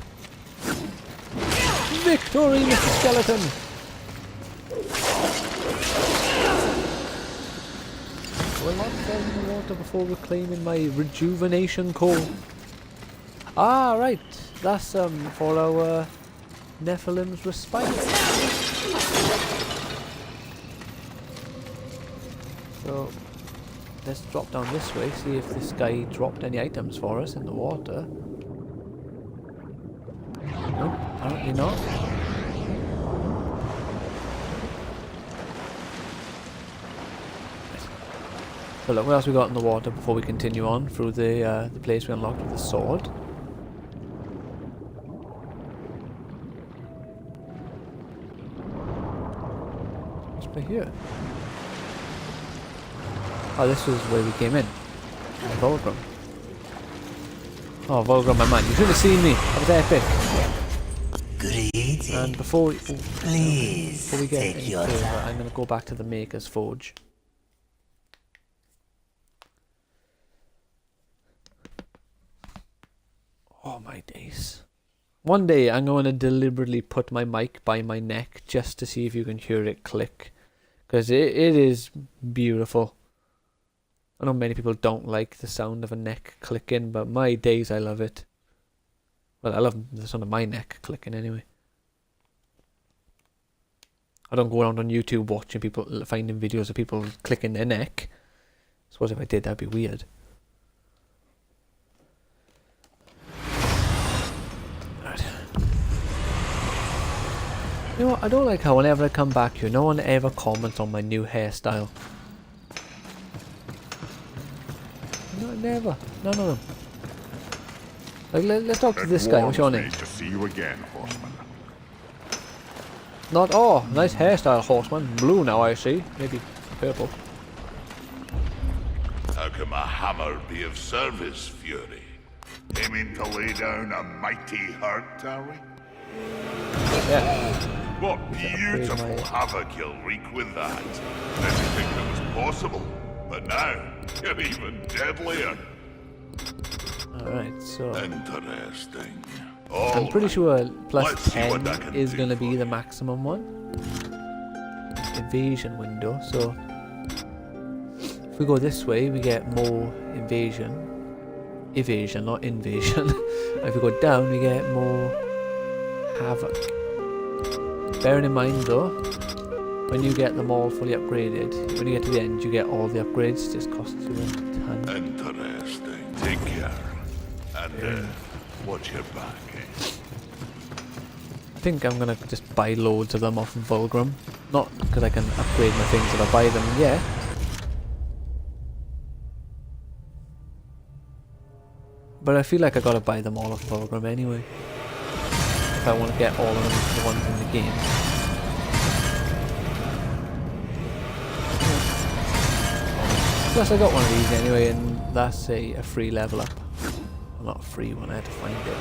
Victory, Mr. Skeleton! Will not fall in the water before reclaiming my rejuvenation core. Ah, right. That's for our Nephilim's respite. So let's drop down this way, see if this guy dropped any items for us in the water. Nope, apparently not. So look, what else we got in the water before we continue on through the place we unlocked with the sword. What's by here? Oh, this was where we came in. Volgrim. Oh, Volgrim, my man, you should have seen me. That was epic. Greetings. And before we Please get take any your further, time. I'm going to go back to the Maker's Forge. Oh my days. One day I'm going to deliberately put my mic by my neck just to see if you can hear it click. Because it is beautiful. I know many people don't like the sound of a neck clicking, but my days I love it. Well, I love the sound of my neck clicking anyway. I don't go around on YouTube watching people, finding videos of people clicking their neck. I suppose if I did, that'd be weird. Right. You know what, I don't like how whenever I come back here, no one ever comments on my new hairstyle. No, never. None of them. Like, let's talk to this guy. What's your name? To see you again, horseman. Not oh, nice hairstyle, horseman. Blue now I see. Maybe purple. How can my hammer be of service, Fury? Aiming to lay down a mighty hurt, are we? Yeah. What beautiful my- havoc you'll wreak with that. Didn't think it was possible, but now you're even deadlier. Alright, so Interesting. I'm pretty Alright. sure plus Let's see what 10 I can is do going to for be the you. maximum one. Evasion window, so if we go this way we get more evasion. Evasion, not invasion. If we go down we get more havoc. Bearing in mind though, when you get them all fully upgraded, when you get to the end you get all the upgrades, it just costs you a ton. Interesting. Take care. And watch your back, eh? I think I'm gonna just buy loads of them off of Vulgrim. Not because I can upgrade my things if I buy them yet. But I feel like I gotta buy them all off Vulgrim anyway. If I want to get all of them, the ones in the game. Plus I got one of these anyway, and that's a free level up. Well, not a free one, I had to find it.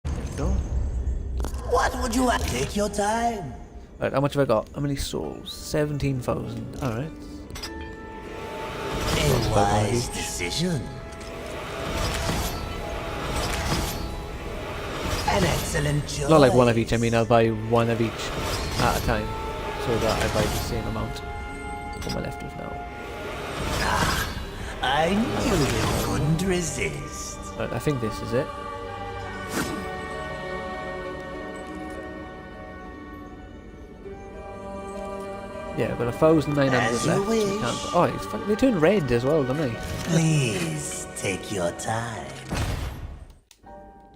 There we go. What would you like? Take your time. Right, how much have I got? How many souls? 17,000. Alright. A wise decision. An excellent choice. Not like one of each, I mean I'll buy one of each at a time. So that I buy the same amount. What am I left with now? I knew you couldn't resist. Right, I think this is it. Yeah, I've got 1,900 As you left. wish. You can't, oh, they turn red as well, don't they? Please take your time.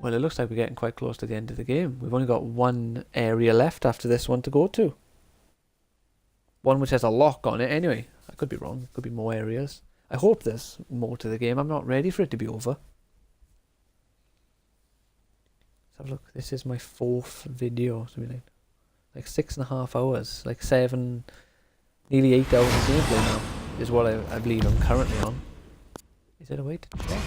Well, it looks like we're getting quite close to the end of the game. We've only got one area left after this one to go to. One which has a lock on it anyway. I could be wrong. There could be more areas. I hope there's more to the game. I'm not ready for it to be over. Let's have a look. This is my 4th video. Something like 6.5 hours. Like 7, nearly 8 hours of gameplay now. Is what I believe I'm currently on. Is there a way to check?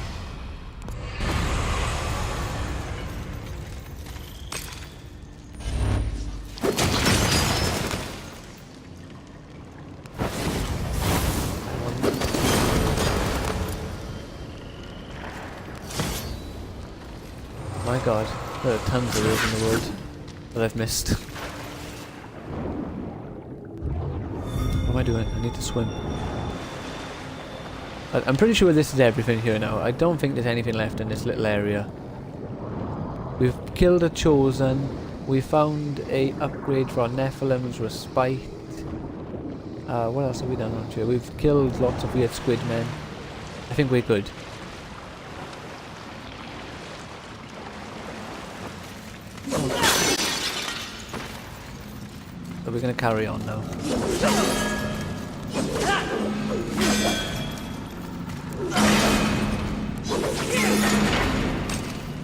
My god, there are tons of those in the world that I've missed. What am I doing? I need to swim. I'm pretty sure this is everything here now. I don't think there's anything left in this little area. We've killed a Chosen. We found a upgrade for our Nephilim's Respite. What else have we done around here? We've killed lots of weird squid men. I think we're good. So we're going to carry on now.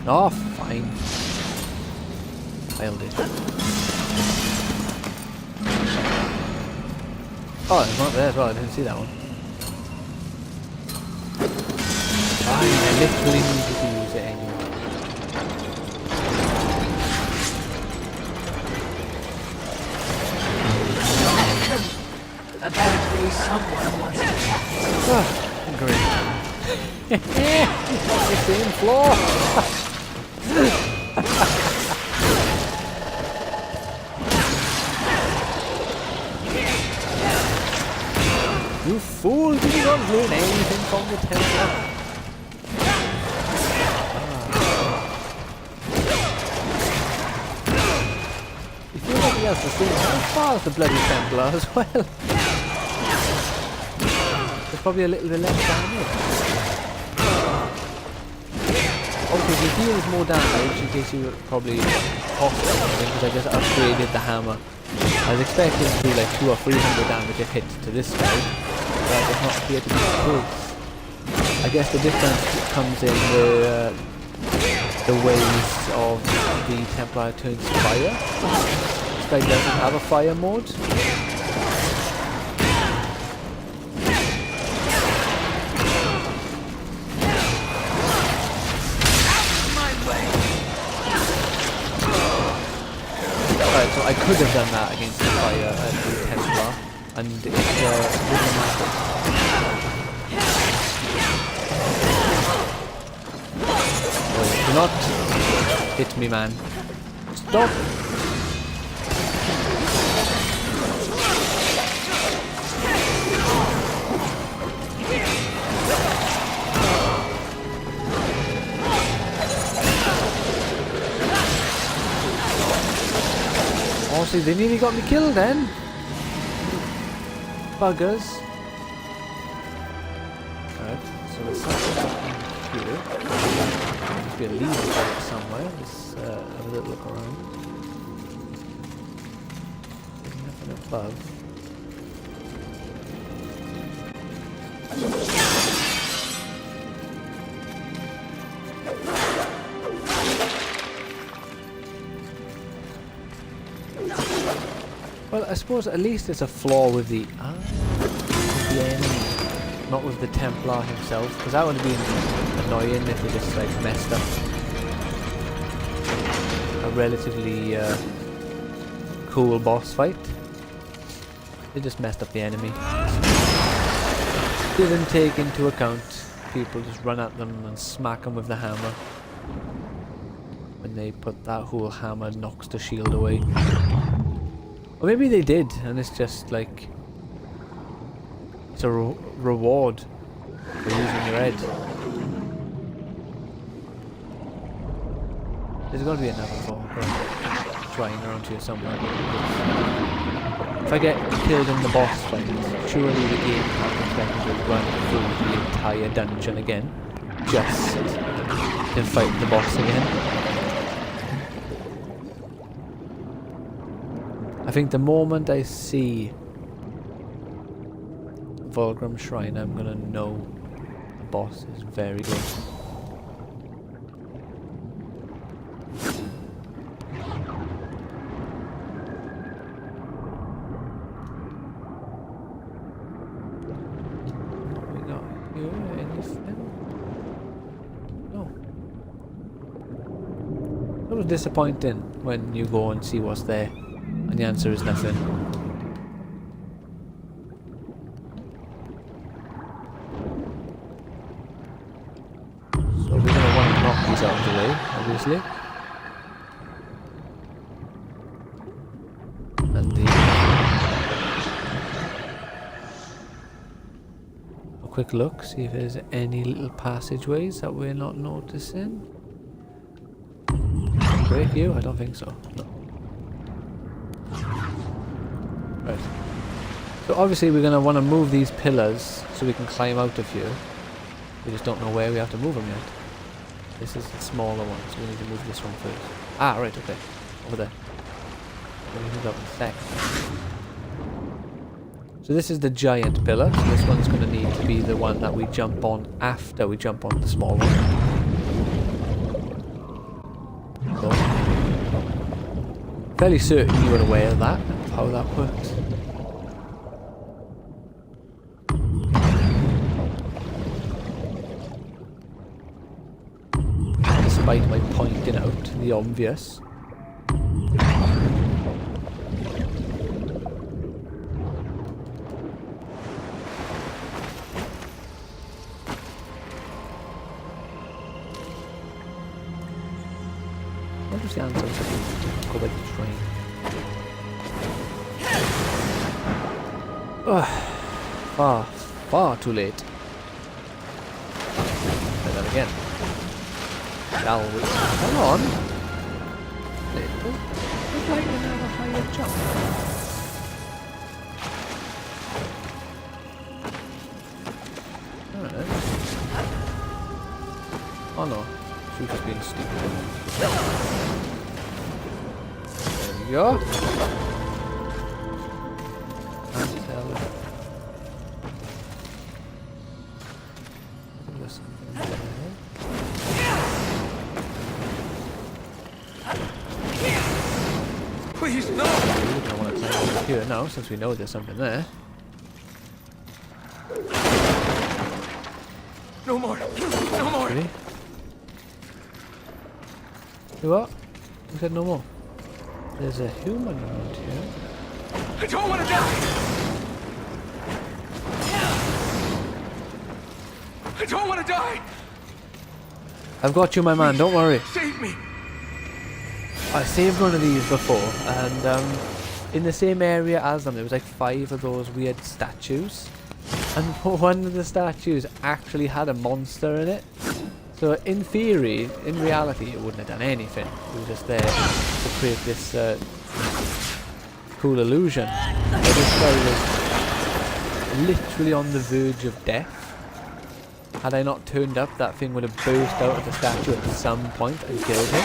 Oh, fine. Failed it. Oh, it's not there as well. I didn't see that one. Fine, I literally needed to use it anyway. Apparently someone wants to chat. Ah, great. The same floor. You fool! Did you not learn anything from the temple? You feel like he has the same how as the bloody Templar as well. There's probably a little bit less damage. Obviously, he deals more damage in case you were probably off or something, because I just upgraded the hammer. I was expecting to do like 200 or 300 damage a hit to this guy, but that does not appear to be the case. I guess the difference comes in the the ways of the Templar turns to fire. This guy doesn't have a fire mode. Alright, so I could have done that against the fire the Templar, and it wouldn't matter. Do not hit me, man. Stop! Honestly, they nearly got me killed then. Buggers. Alright, so let's start here. Must be a lever pipe somewhere. Let's have a little look around. There's nothing above. Well, I suppose at least it's a flaw with the enemy, not with the Templar himself, because that would have been annoying if they just like messed up a relatively cool boss fight. They just messed up the enemy. Didn't take into account people just run at them and smack them with the hammer. When they put that whole hammer knocks the shield away. Or maybe they did, and it's just like it's a reward for using your head. There's got to be another shrine around here somewhere. If I get killed in the boss fight, surely the game can't expect me to run through the entire dungeon again, just to fight the boss again. I think the moment I see Vulgrim Shrine, I'm gonna know the boss is very good. We got here anything? No. That was disappointing when you go and see what's there. And the answer is nothing. So we're going to want to knock these out of the way, obviously. And a quick look, see if there's any little passageways that we're not noticing. Break you? I don't think so. No. Right. So obviously we're going to want to move these pillars so we can climb out of here. We just don't know where we have to move them yet. This is the smaller one, so we need to move this one first. Ah, right, okay. Over there. We'll move that in a sec. So this is the giant pillar, so this one's going to need to be the one that we jump on after we jump on the small one. So, fairly certain you are aware of that, of how that works. Despite my pointing out the obvious. What was the answer? Go back to train. Far too late. Try that again. Shall we? Come on. Would like to have a higher jump. Alright. Oh no. She was just being stupid. There we go. Can't tell. There's something there. here now, since we know there's something there. No more. No more. Really? You what? You said no more. There's a human around here. I don't want to die. I don't want to die. I've got you, my man. Don't worry. Save me. I saved one of these before, and in the same area as them, there was like 5 of those weird statues, and one of the statues actually had a monster in it. So in theory, in reality, it wouldn't have done anything. It was just there to create this cool illusion. But this guy was literally on the verge of death. Had I not turned up, that thing would have burst out of the statue at some point and killed him.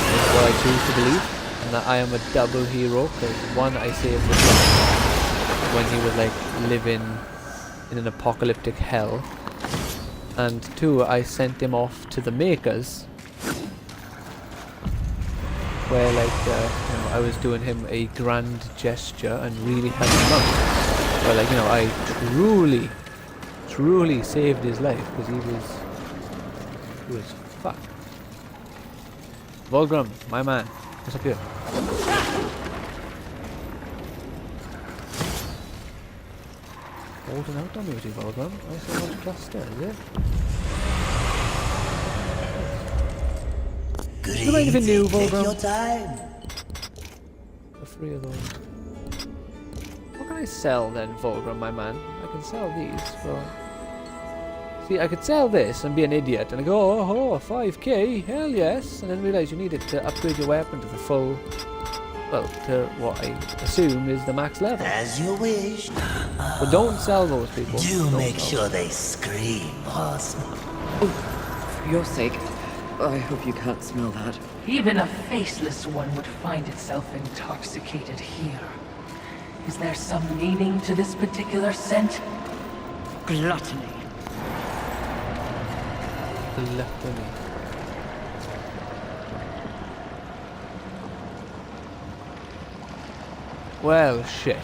That's what I choose to believe. And that I am a double hero, because one, I saved his life when he was like living in an apocalyptic hell. And 2, I sent him off to the makers, where like I was doing him a grand gesture and really helped him out. Where like I truly saved his life, because he was fucked. Volgrim, my man, what's up here? Holding out on me with you, Volgrim. I so much cluster, is it? Good Do you mind if evening. you knew, Take Volgrim? your time. The 3 of those. What can I sell then, Volgrim, my man? I can sell these for... See, I could sell this and be an idiot and I go, oh, 5k, hell yes, and then realise you need it to upgrade your weapon to the full, well, to what I assume is the max level. As you wish. But don't sell those, people. Do Don't make sell sure they scream, boss. For your sake, I hope you can't smell that. Even a faceless one would find itself intoxicated here. Is there some meaning to this particular scent? Gluttony. Gluttony. Well, shit.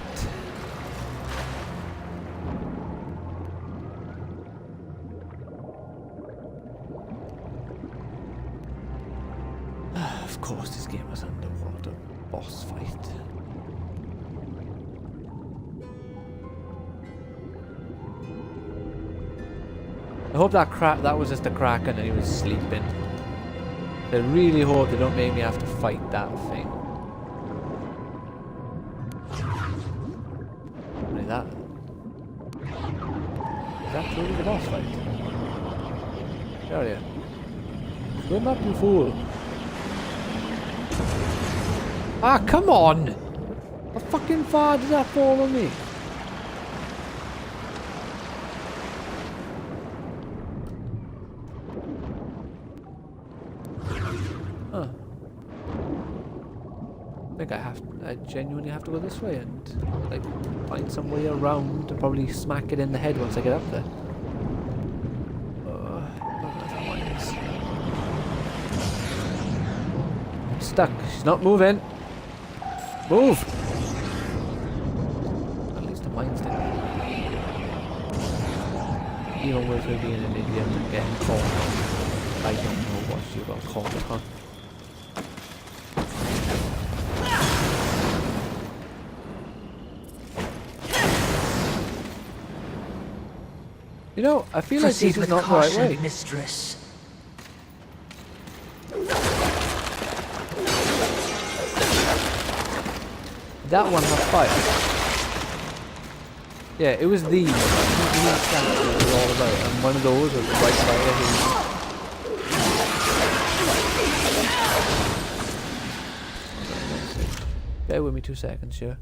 Of course, this game was underwater boss fight. I hope that was just a kraken and he was sleeping. I really hope they don't make me have to fight that thing. Only that. Is that truly the boss fight? Sure, yeah. Swim up, you fool. Ah, come on! How fucking far does that fall on me? Huh. I genuinely have to go this way and like find some way around to probably smack it in the head once I get up there. I'm stuck. She's not moving. Move! At least the mine's dead. Even with her being an idiot and getting caught on, I don't know what she got caught on. You know, I feel like this is not the right way. Mistress. That one has fire. Yeah, it was these. These statues were all about, and one of those was right by here. Bear with me 2 seconds, sure.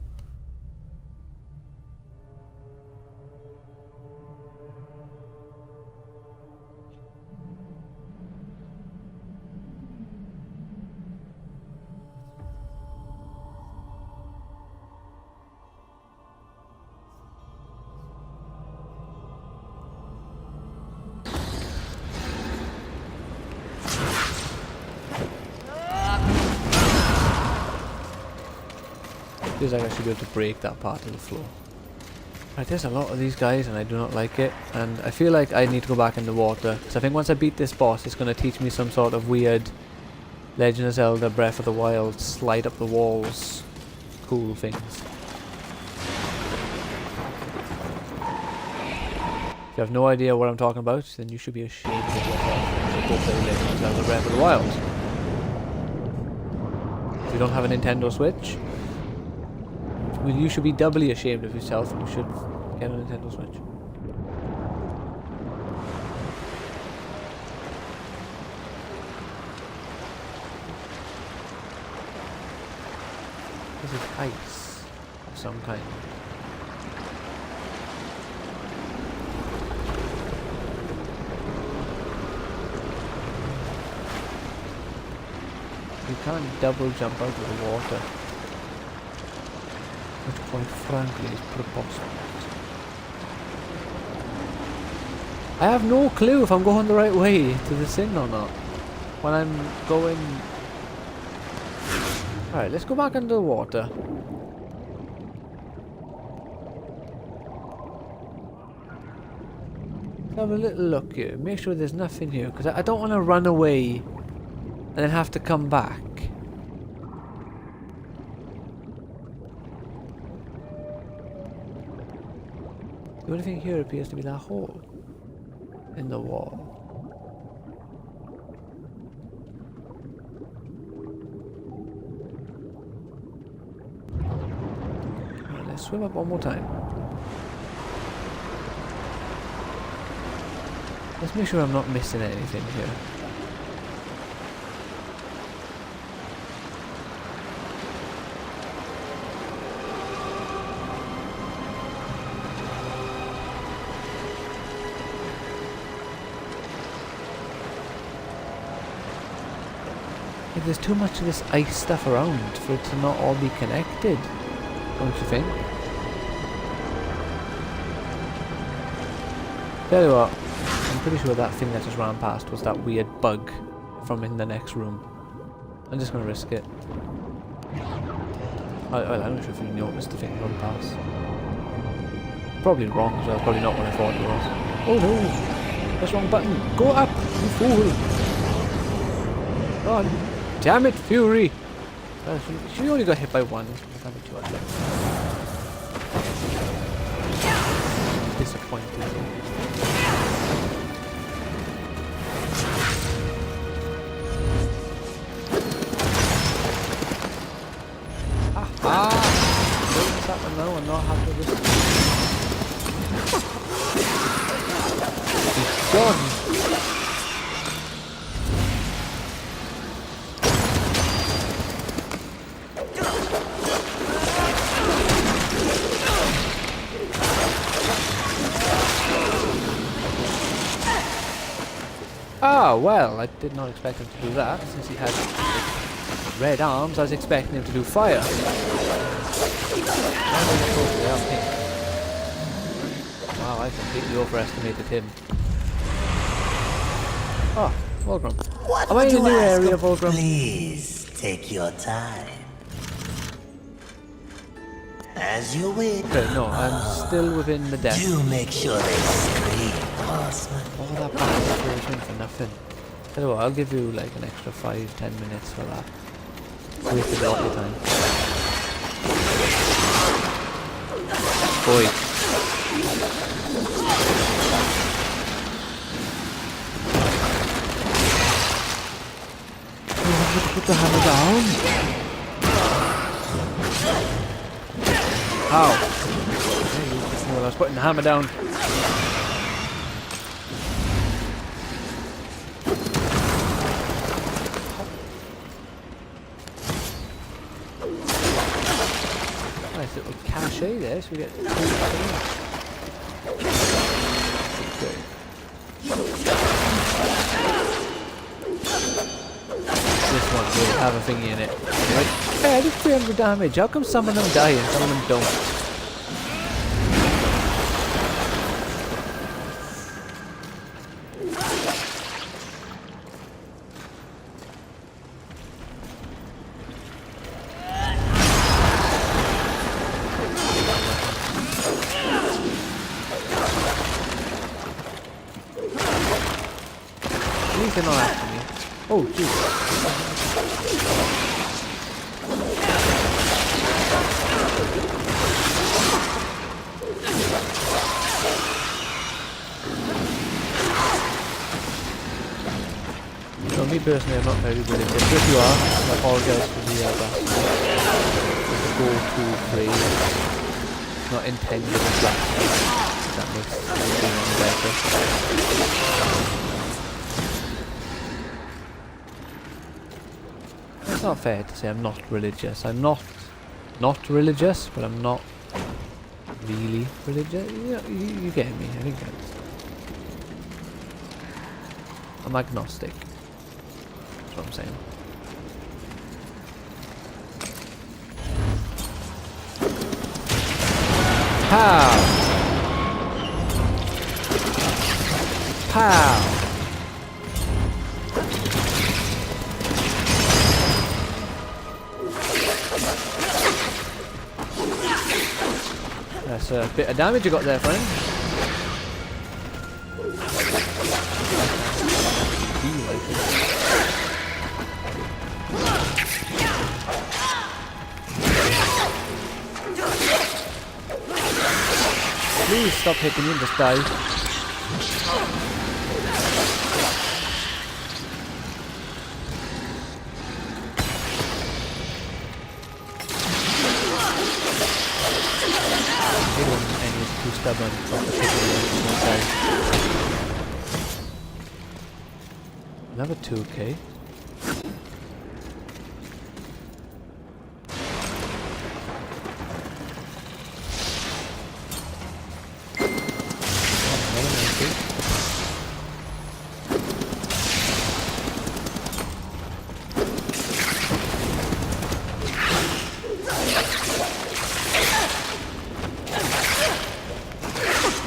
Feels like I should be able to break that part of the floor. Right, there's a lot of these guys and I do not like it. And I feel like I need to go back in the water. Because I think once I beat this boss, it's going to teach me some sort of weird Legend of Zelda Breath of the Wild slide up the walls cool things. If you have no idea what I'm talking about, then you should be ashamed of yourself. You should go play Legend of Zelda Breath of the Wild. If you don't have a Nintendo Switch, well, you should be doubly ashamed of yourself and you should get a Nintendo Switch. This is ice of some kind. You can't double jump out of the water. Which quite frankly is preposterous. I have no clue if I'm going the right way to the sin or not. When I'm going... Alright, let's go back under the water. Let's have a little look here. Make sure there's nothing here, because I don't want to run away and then have to come back. The only thing here appears to be that hole in the wall. Right, let's swim up one more time. Let's make sure I'm not missing anything here. Like, there's too much of this ice stuff around for it to not all be connected, don't you think? Tell you what, I'm pretty sure that thing that just ran past was that weird bug from in the next room. I'm just gonna risk it. I'm not sure if you noticed the thing run past. Probably wrong as well, probably not what I thought it was. Oh no! That's the wrong button! Go up, you fool! God damn it, Fury! She only got hit by one. Can't be too ugly. Disappointed. Aha! Don't that one now and not have to risk it. He's gone! Ah, well, I did not expect him to do that, since he had red arms. I was expecting him to do fire. Wow, I completely overestimated him. Ah, Volgrim. What Am I would in a you new ask area, of- Volgrim? Please take your time. As you wish. Okay, no, I'm still within the death. Do make sure they scream, horseman. All that back preparation for nothing. Tell you what, I'll give you like an extra 5-10 minutes for that. Wasted a lot of your time. Boy. You want me to put the hammer down? How? I was putting the hammer down. Nice little cachet there, so we get 2 Okay. This one will have a thingy in it. Like, hey, I did 300 damage. How come some of them die and some of them don't? least they're not after me. Oh, jeez. So me personally, I'm not very good at this. If you are, I apologize for the go-to phrase. It's not intended as that. That makes everything any better. It's not fair to say I'm not religious. I'm not religious, but I'm not really religious. You get me. I think that's. I'm agnostic. That's what I'm saying. Pow! Pow! That's a bit of damage you got there, friend. Please stop hitting me and just die. Too stubborn. Another 2k.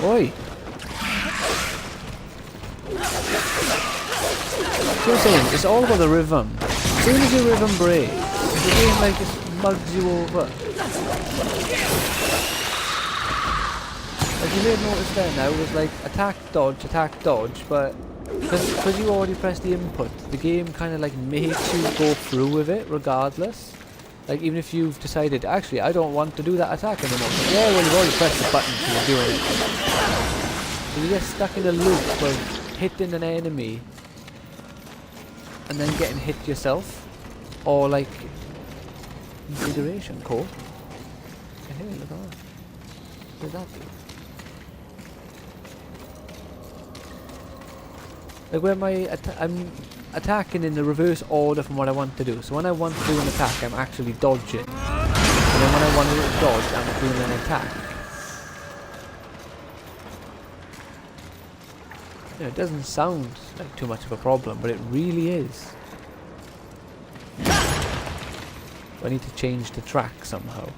Oi! So I'm saying, it's all about the rhythm. As soon as your rhythm breaks, the game like just mugs you over. Like you may have noticed there now, it was like attack, dodge, but because you already pressed the input, the game kind of like makes you go through with it regardless. Like even if you've decided, actually I don't want to do that attack anymore. Like, yeah, well you've already pressed the button so you're doing it. So you get stuck in a loop of hitting an enemy and then getting hit yourself. Or like configuration core. Hey, look at that. What does that do? Like when I'm attacking in the reverse order from what I want to do. So when I want to do an attack, I'm actually dodging. And then when I want to dodge, I'm doing an attack. You know, it doesn't sound like too much of a problem, but it really is. I need to change the track somehow.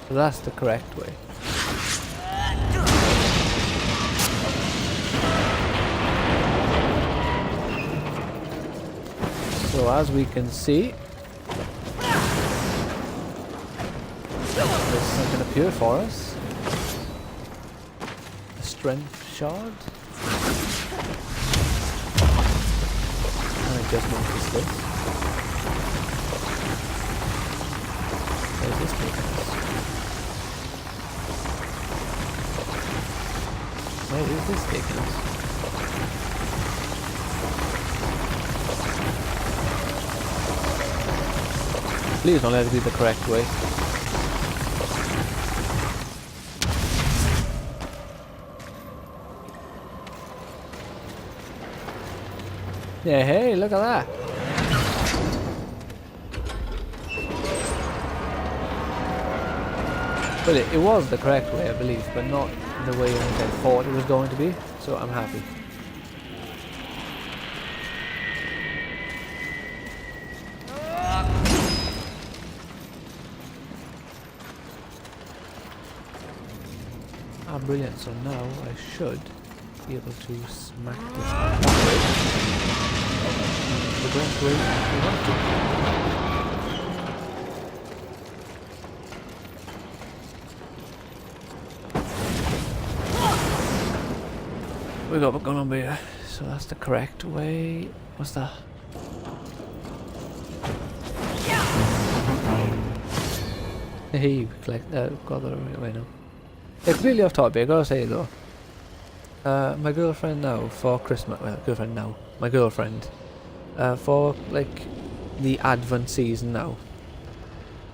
So that's the correct way. So as we can see, there's something up here for us. A strength shard. And I just noticed this. Where's this taking us? Where is this taking us? Please don't let it be the correct way. Yeah, hey, look at that. Well, it was the correct way, I believe, but not the way I thought it was going to be, so I'm happy. Ah, brilliant, so now I should be able to smack this that way. The best way we want to. We got what's going on here, so that's the correct way. What's that? Hey, we collect, got the right way now. Yeah, completely off topic, I gotta say though. My girlfriend now, for Christmas, my girlfriend, for like the Advent season now,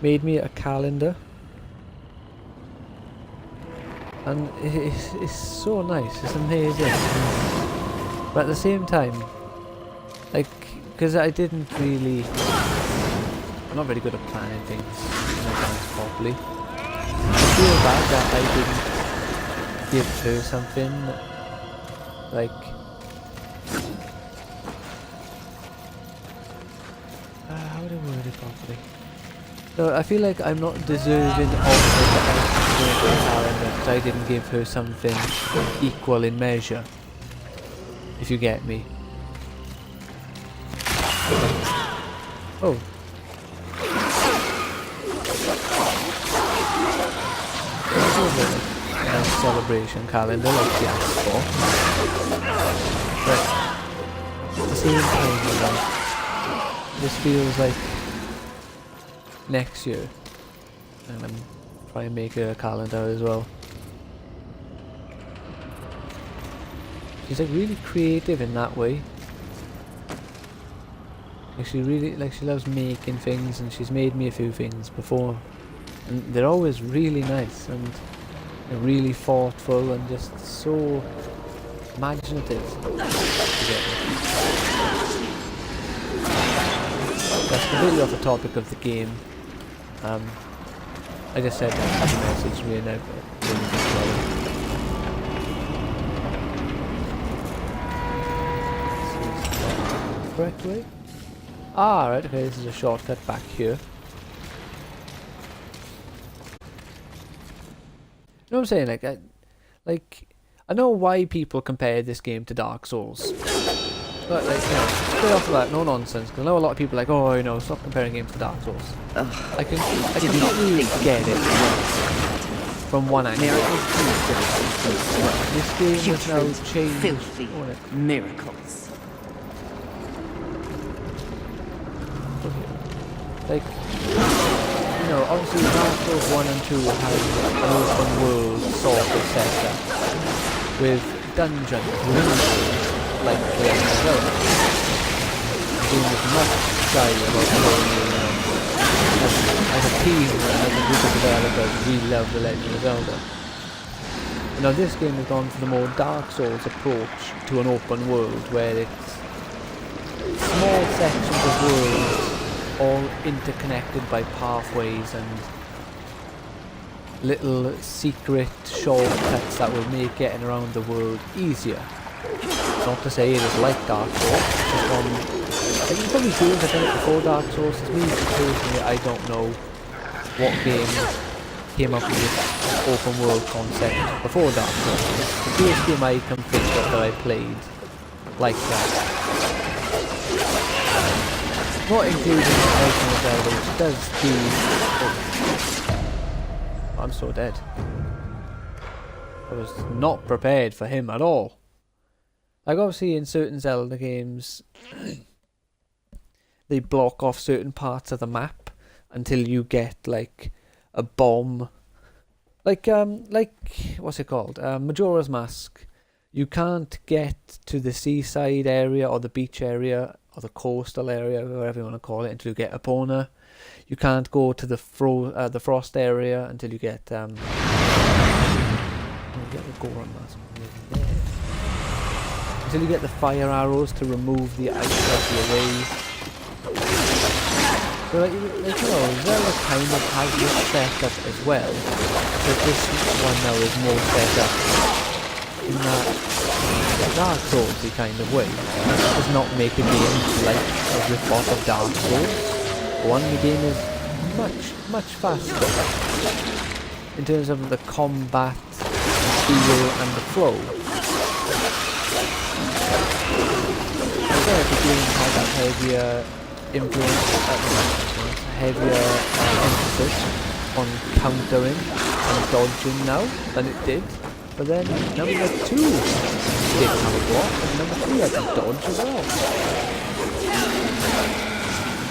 made me a calendar. And it's so nice, it's amazing. But at the same time, like, because I didn't really, I'm not very good at planning things in advance properly. I feel bad that I didn't give her something, like, how do I word it properly? So I feel like I'm not deserving of the calendar because I didn't give her something equal in measure, if you get me. Oh. A nice celebration calendar like she asked for. But at the same time, you know, this feels like next year. And I'm trying to make her a calendar as well. She's like really creative in that way. Like she really, like she loves making things, and she's made me a few things before. And they're always really nice and really thoughtful and just so imaginative. That's completely off the topic of the game. I just said that as a message me and everything. Correct way? Ah, right, okay, this is a shortcut back here. You know what I'm saying? I know why people compare this game to Dark Souls. But, like, you know, straight off the bat, no nonsense, because I know a lot of people are like, oh, you know, stop comparing games to Dark Souls. I completely get it from one angle. This game has now changed. Filthy miracles. Like, you know, obviously Dark Souls 1 and 2 have an open world sort of setup with dungeons, like the Legend of Zelda. The game is not shy about showing you, as a team and as a group of developers, we love the Legend of Zelda. You know, this game has gone for the more Dark Souls approach to an open world where it's small sections of worlds all interconnected by pathways and little secret shortcuts that will make getting around the world easier. Not to say it is like Dark Souls, like you probably games I've done it before Dark Souls. It's me personally, I don't know what game came up with this open world concept before Dark Souls. It's the first game I can think of that I played like that. Not including Legend of Zelda, which does do... Oh, I'm so dead. I was not prepared for him at all. Like obviously in certain Zelda games, they block off certain parts of the map until you get like a bomb. Like what's it called? Majora's Mask. You can't get to the seaside area or the beach area or the coastal area, whatever you want to call it, until you get Epona. You can't go to the frost area until you get the Goron Mask. Until you get the fire arrows to remove the ice out of your way. So like you know, Zelda kind of has this setup as well, but this one now is more set up in that Dark Souls-y kind of way. It does not make a game like a rip-off of Dark Souls. One, the game is much faster in terms of the combat, the feel and the flow. I feel like the game has a heavier influence, heavier emphasis on countering and dodging now than it did. But then number 2 didn't have a block, and number 3 had to dodge as well.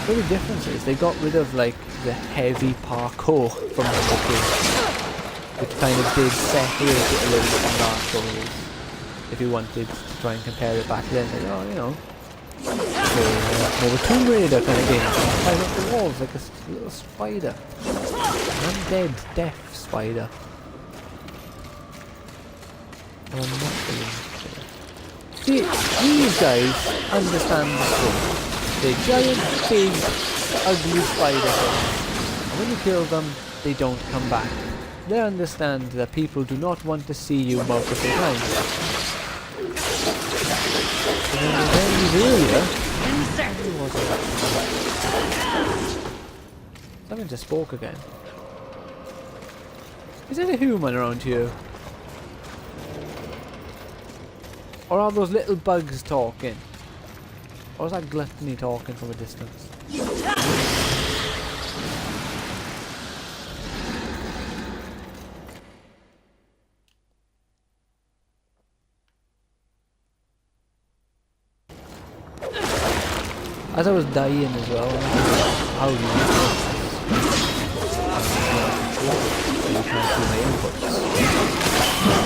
The only difference is they got rid of like the heavy parkour from number 2, which kind of did separate it a little bit from Dark Souls. If you wanted to try and compare it back then, like, oh, you know, more of a Tomb Raider kind of game. Climb up the walls like a little spider, an undead, deaf spider. See, these guys understand the story. They're giant, big, ugly spider things. And when you kill them, they don't come back. They understand that people do not want to see you multiple times. And then earlier, something just spoke again. Is there a human around here? Or are those little bugs talking? Or is that gluttony talking from a distance? As I was dying as well, how do you can't see my inputs.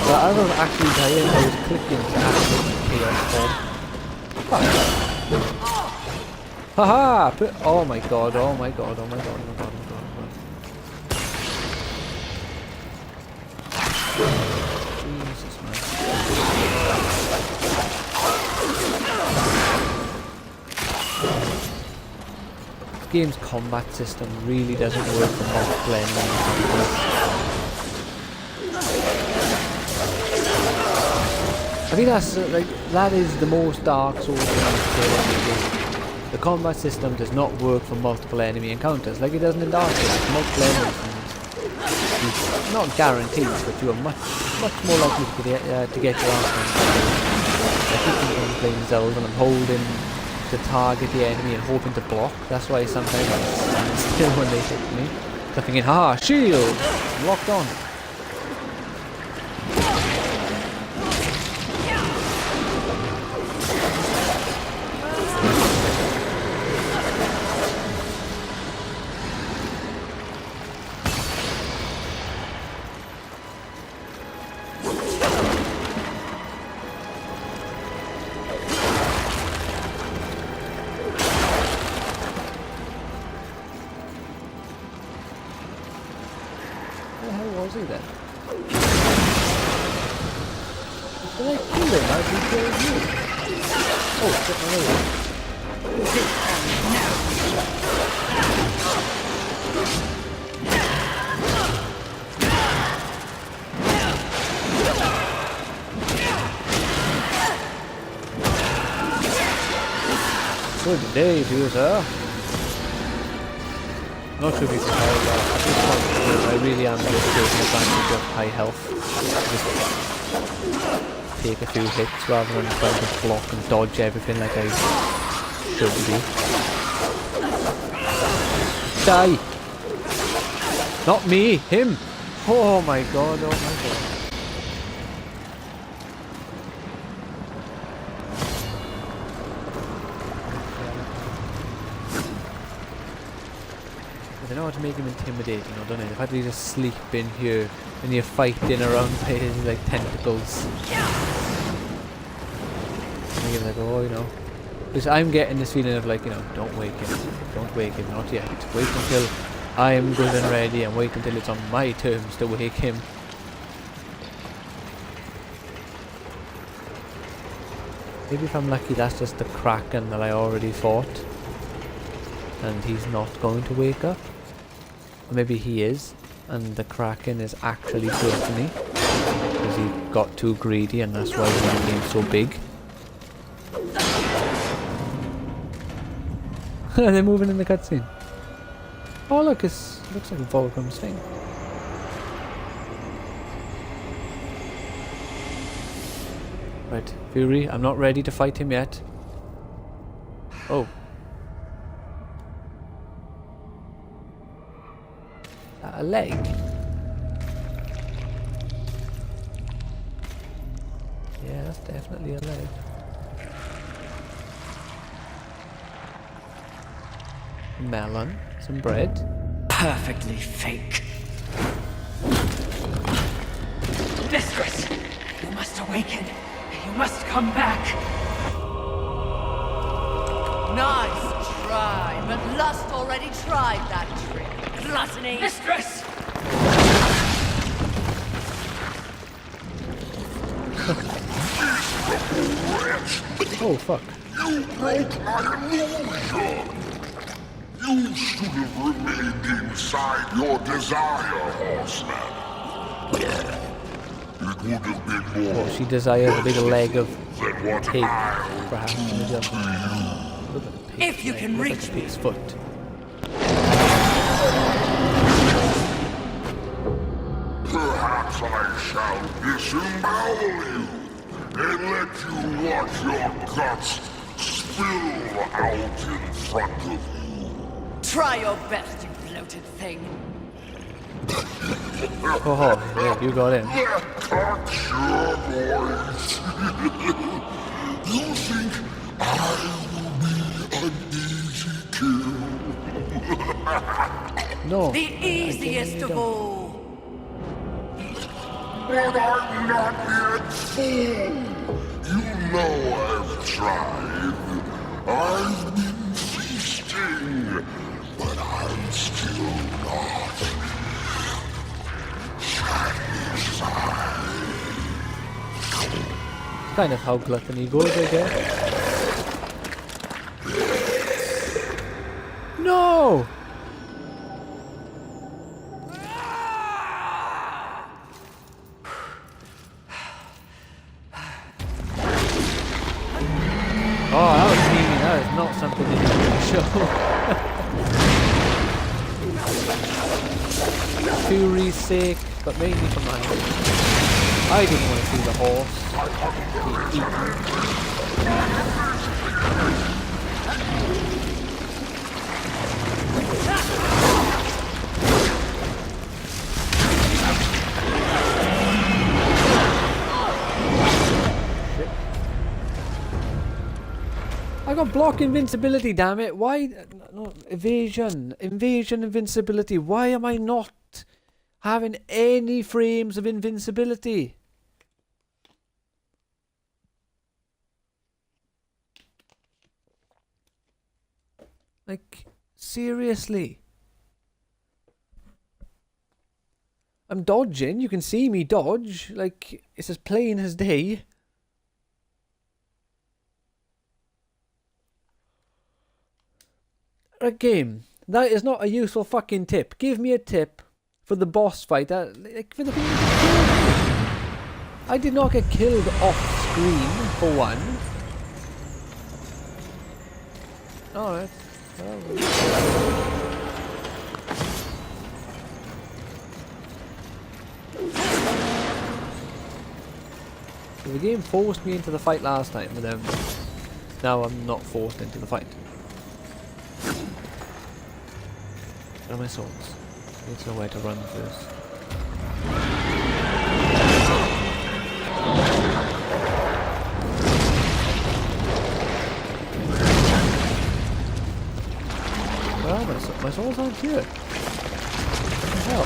But as I was actually dying, I was clicking to activate my chaos bomb. Haha! Oh my god, oh my god, oh my god, oh my god, oh my god, oh my god. Jesus, man. This game's combat system really doesn't work for multiple enemies. I think that's that is the most Dark Souls game. The combat system does not work for multiple enemy encounters like it doesn't in Dark Souls. Multiple enemies, not guaranteed, but you are much more likely to get your ass on. I keep thinking I'm playing Zelda and I'm holding to target the enemy and hoping to block. That's why sometimes I stand still when they hit me. I'm thinking, haha, shield! I'm locked on. Was he then? Did I kill him? How did he kill you? Oh, shit, my nose. Good day to you, sir. Not sure if you can tell that at this point I really am just taking advantage of high health. Just take a few hits rather than trying to block and dodge everything like I should be. Die! Not me! Him! Oh my god, oh my god. I know how to make him intimidating, I don't know. If I had to just sleep in here and you're fighting around by his like tentacles. And you're like, oh, you know. Because I'm getting this feeling of like, you know, don't wake him, not yet. Wait until I am good and ready and wait until it's on my terms to wake him. Maybe if I'm lucky that's just the Kraken that I already fought. And he's not going to wake up. Or maybe he is, and the Kraken is actually hurting me because he got too greedy and that's why he became so big. They're moving in the cutscene. Oh look, it looks like a Volcrum's thing. Right, Fury, I'm not ready to fight him yet. Oh. A leg? Yeah, that's definitely a leg. Melon, some bread. Perfectly fake. Mistress! You must awaken. You must come back. Nice try, but Lust already tried that trick. Gluttony. Mistress! Oh fuck. You broke my illusion! You should have remained inside your desire, horseman. It would have been more What, she desires a bigger leg of than what pig, I'll perhaps. Maybe I'll look at the pig's If you leg, can look at reach the me. pig's foot. Perhaps I shall disembowel you and let you watch your guts spill out in front of you. Try your best, you bloated thing. Oh, yeah, you got him. That cocks your voice. You think I will be an easy kill? No. The easiest of all. But I'm not yet full. You know I've tried. I've been feasting, but I'm still not satisfied. Kind of how gluttony goes, I guess. No! Oh, that was mean. That is not something that you can show. Fury's sake, but mainly for mine. I didn't want to see the horse being eaten. I got block invincibility, damn it. Why? No, evasion. Invasion invincibility. Why am I not having any frames of invincibility? Like, seriously. I'm dodging. You can see me dodge. Like, it's as plain as day. Right, game. That is not a useful fucking tip. Give me a tip for the boss fight. Like, for the people that killed me. I did not get killed off screen, for one. Alright. So the game forced me into the fight last time, but then now I'm not forced into the fight. Where are my swords? I need to know where to run first. Well, my swords aren't here. What the hell?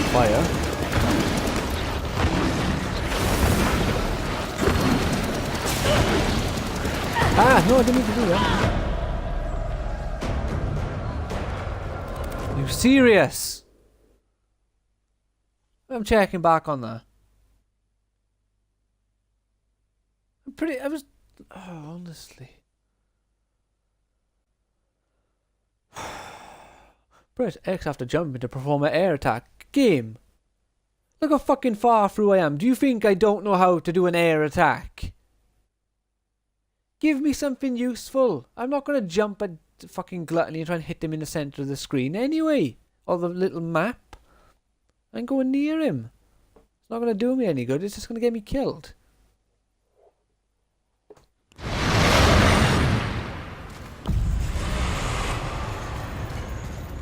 fire. Ah, no, I didn't mean to do that. Are you serious? I'm checking back on that. Oh, honestly. Press X after jumping to perform an air attack. Game. Look how fucking far through I am. Do you think I don't know how to do an air attack? Give me something useful. I'm not going to jump at fucking Gluttony and try and hit him in the centre of the screen anyway. Or the little map. I'm going near him. It's not going to do me any good. It's just going to get me killed.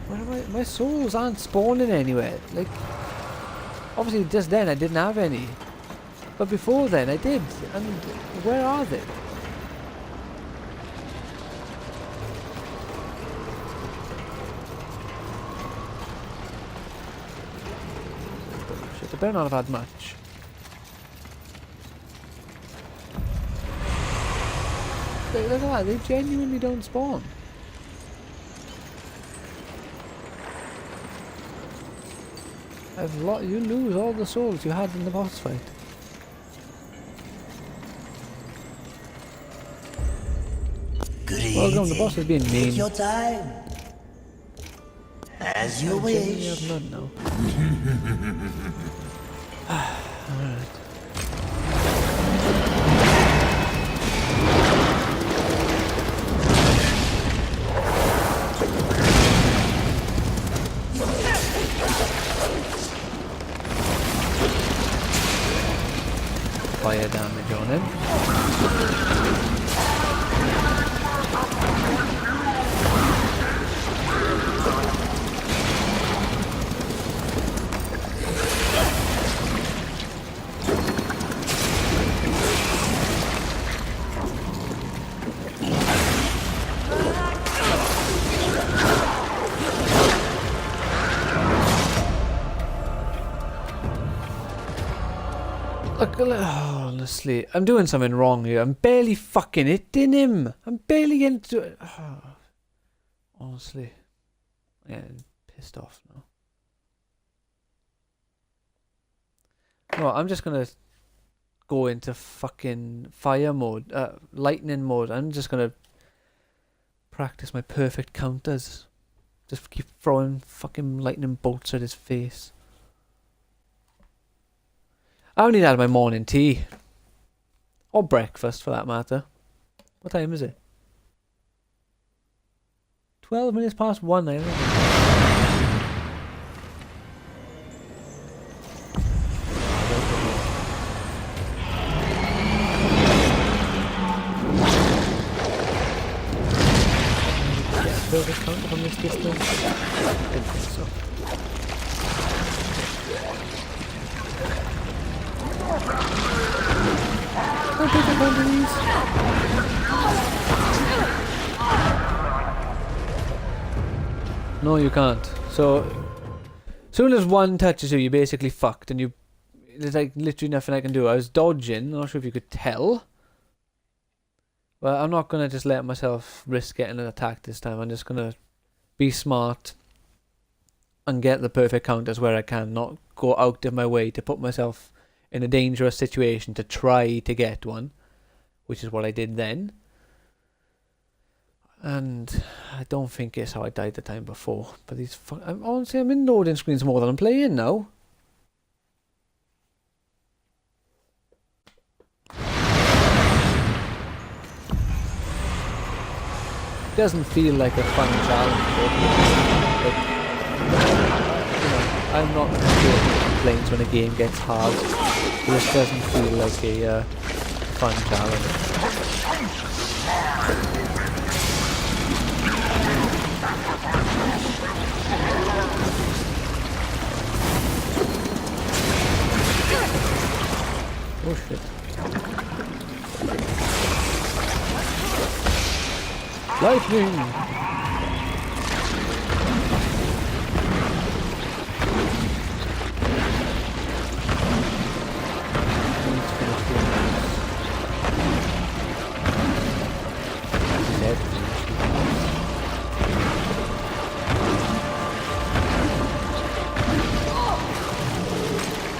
Where am I? My souls aren't spawning anywhere. Like, obviously just then I didn't have any. But before then I did. And where are they? Shit, I better not have had much. Look at that, they genuinely don't spawn. You lose all the souls you had in the boss fight. Good Welcome, evening. the boss is being mean. Take your time. As you I genuinely wish. have none now. Alright. Fire damage on him. Look, honestly, I'm doing something wrong here. I'm barely fucking hitting him. I'm barely getting to it. Honestly, yeah, I'm pissed off now. No, I'm just gonna go into fucking fire mode, lightning mode. I'm just gonna practice my perfect counters. Just keep throwing fucking lightning bolts at his face. I haven't even had my morning tea. Or breakfast, for that matter. What time is it? 12 minutes past 1, I think. Get a perfect counter from this distance? I didn't think so. I'll take advantage of these. No, you can't. So, as soon as one touches you, you're basically fucked, and there's like literally nothing I can do. I was dodging, I'm not sure if you could tell. But I'm not gonna just let myself risk getting an attack this time. I'm just gonna be smart and get the perfect counters where I can, not go out of my way to put myself in a dangerous situation to try to get one, which is what I did then. And I don't think it's how I died the time before. But these honestly, I'm in loading screens more than I'm playing now. It doesn't feel like a fun challenge. But, I'm not sure complaints when a game gets hard. This doesn't feel like a fun challenge. Oh shit. Lightning!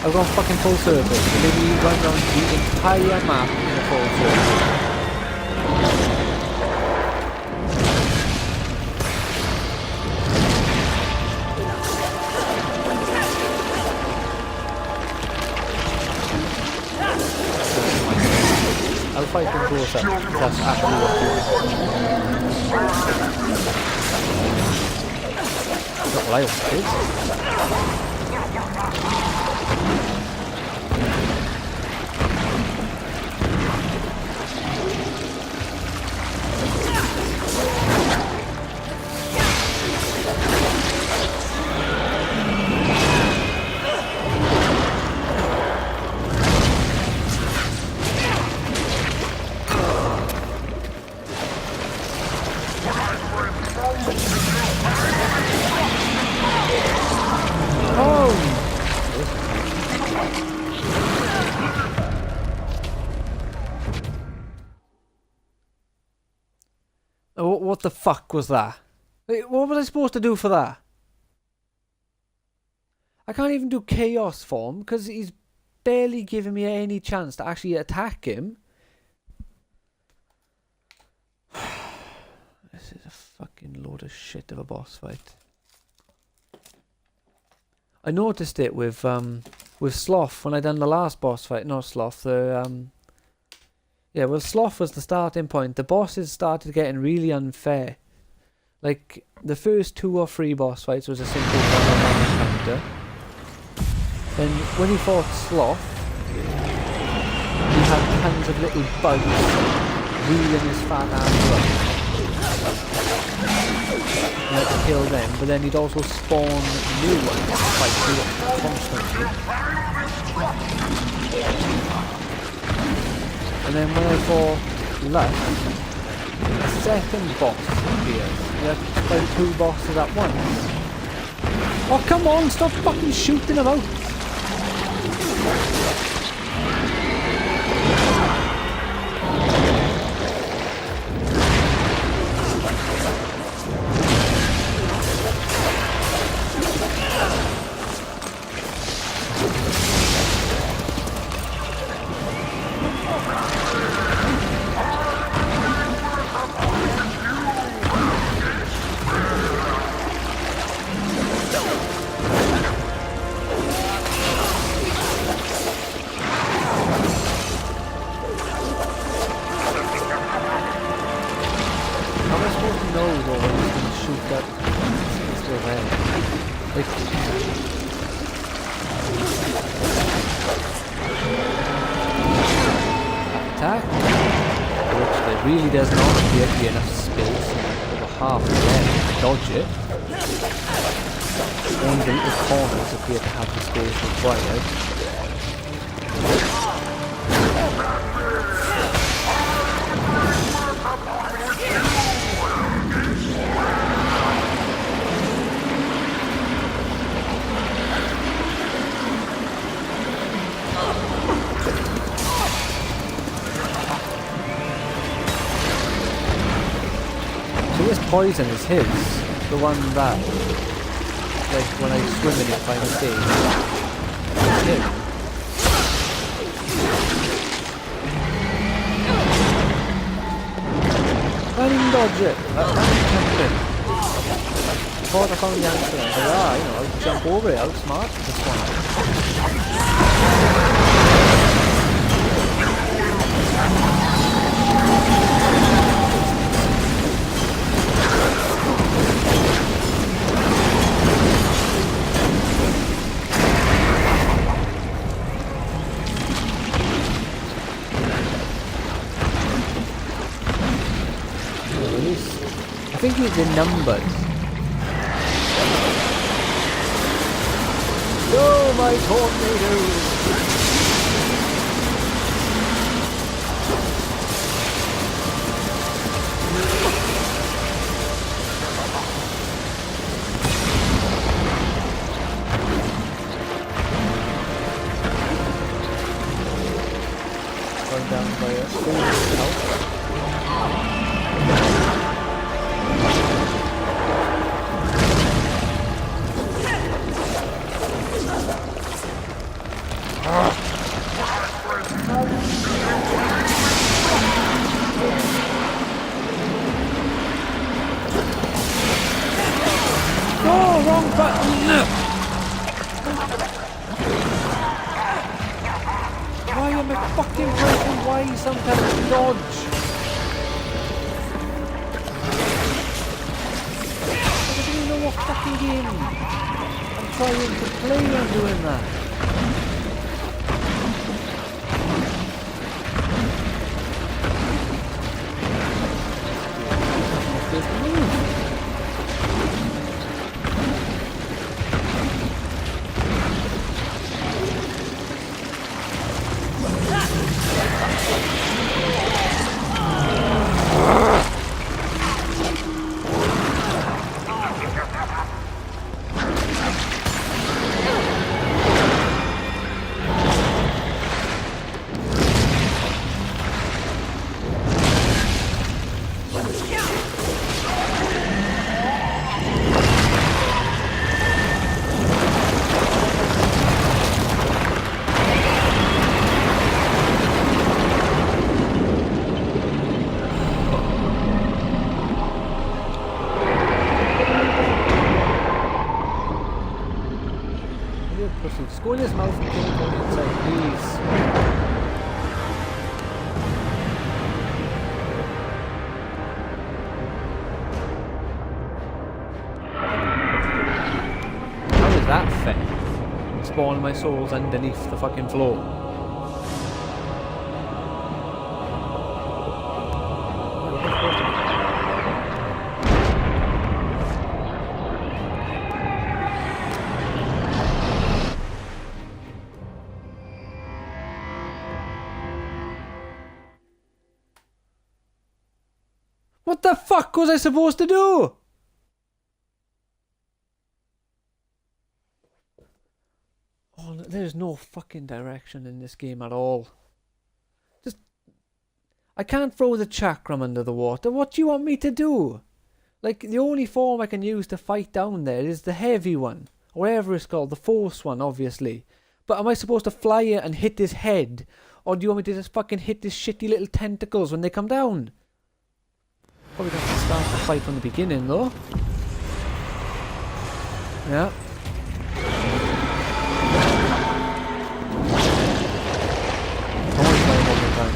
I've gone fucking full circle. I literally run around the entire map in a full circle. I'll fight them close up. That's actually what you do. Not what I wanted. What the fuck was that? What was I supposed to do for that? I can't even do chaos form because he's barely giving me any chance to actually attack him. This is a fucking load of shit of a boss fight. I noticed it with Sloth when I done the last boss fight. Not Sloth, yeah, well, Sloth was the starting point. The bosses started getting really unfair. Like, the first 2 or 3 boss fights was a simple one-on-one encounter. Then, when he fought Sloth, he had tons of little bugs wheeling his fat ass around. He had to kill them, but then he'd also spawn new ones to fight constantly. And then when I fought Lust, a second boss appears. You have to fight 2 bosses at once. Oh, come on, stop fucking shooting them out! Really does not appear to be enough space over half the length to dodge it. Only the little corners appear to have the space required. This poison is his, the one that, like, when I swim in it by mistake, it's him. I didn't even dodge it. I thought I found the answer. I was like, you know, I'll jump over it, outsmart this one. I think he's in numbers. Go, my tornado! Going down by a full health. can't dodge. I don't even know what fucking game I'm trying to play on doing that. Just go in his mouth and kill him on the inside, please. How is that fair? Spawning my souls underneath the fucking floor. What the fuck was I supposed to do? Oh, there's no fucking direction in this game at all. Just... I can't throw the chakram under the water. What do you want me to do? Like, the only form I can use to fight down there is the heavy one. Or whatever it's called, the force one, obviously. But am I supposed to fly it and hit his head? Or do you want me to just fucking hit his shitty little tentacles when they come down? Probably have to start the fight from the beginning, though. Yeah. I want to try one more time.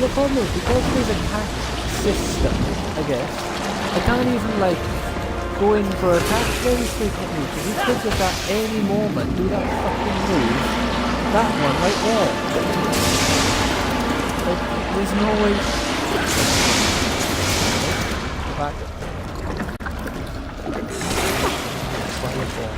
The problem is, because of his attack system, I guess, I can't even, like, go in for attacks very frequently, because he could just at any moment do that fucking move, that one right there. Like, there's no way... Back. Fire ball.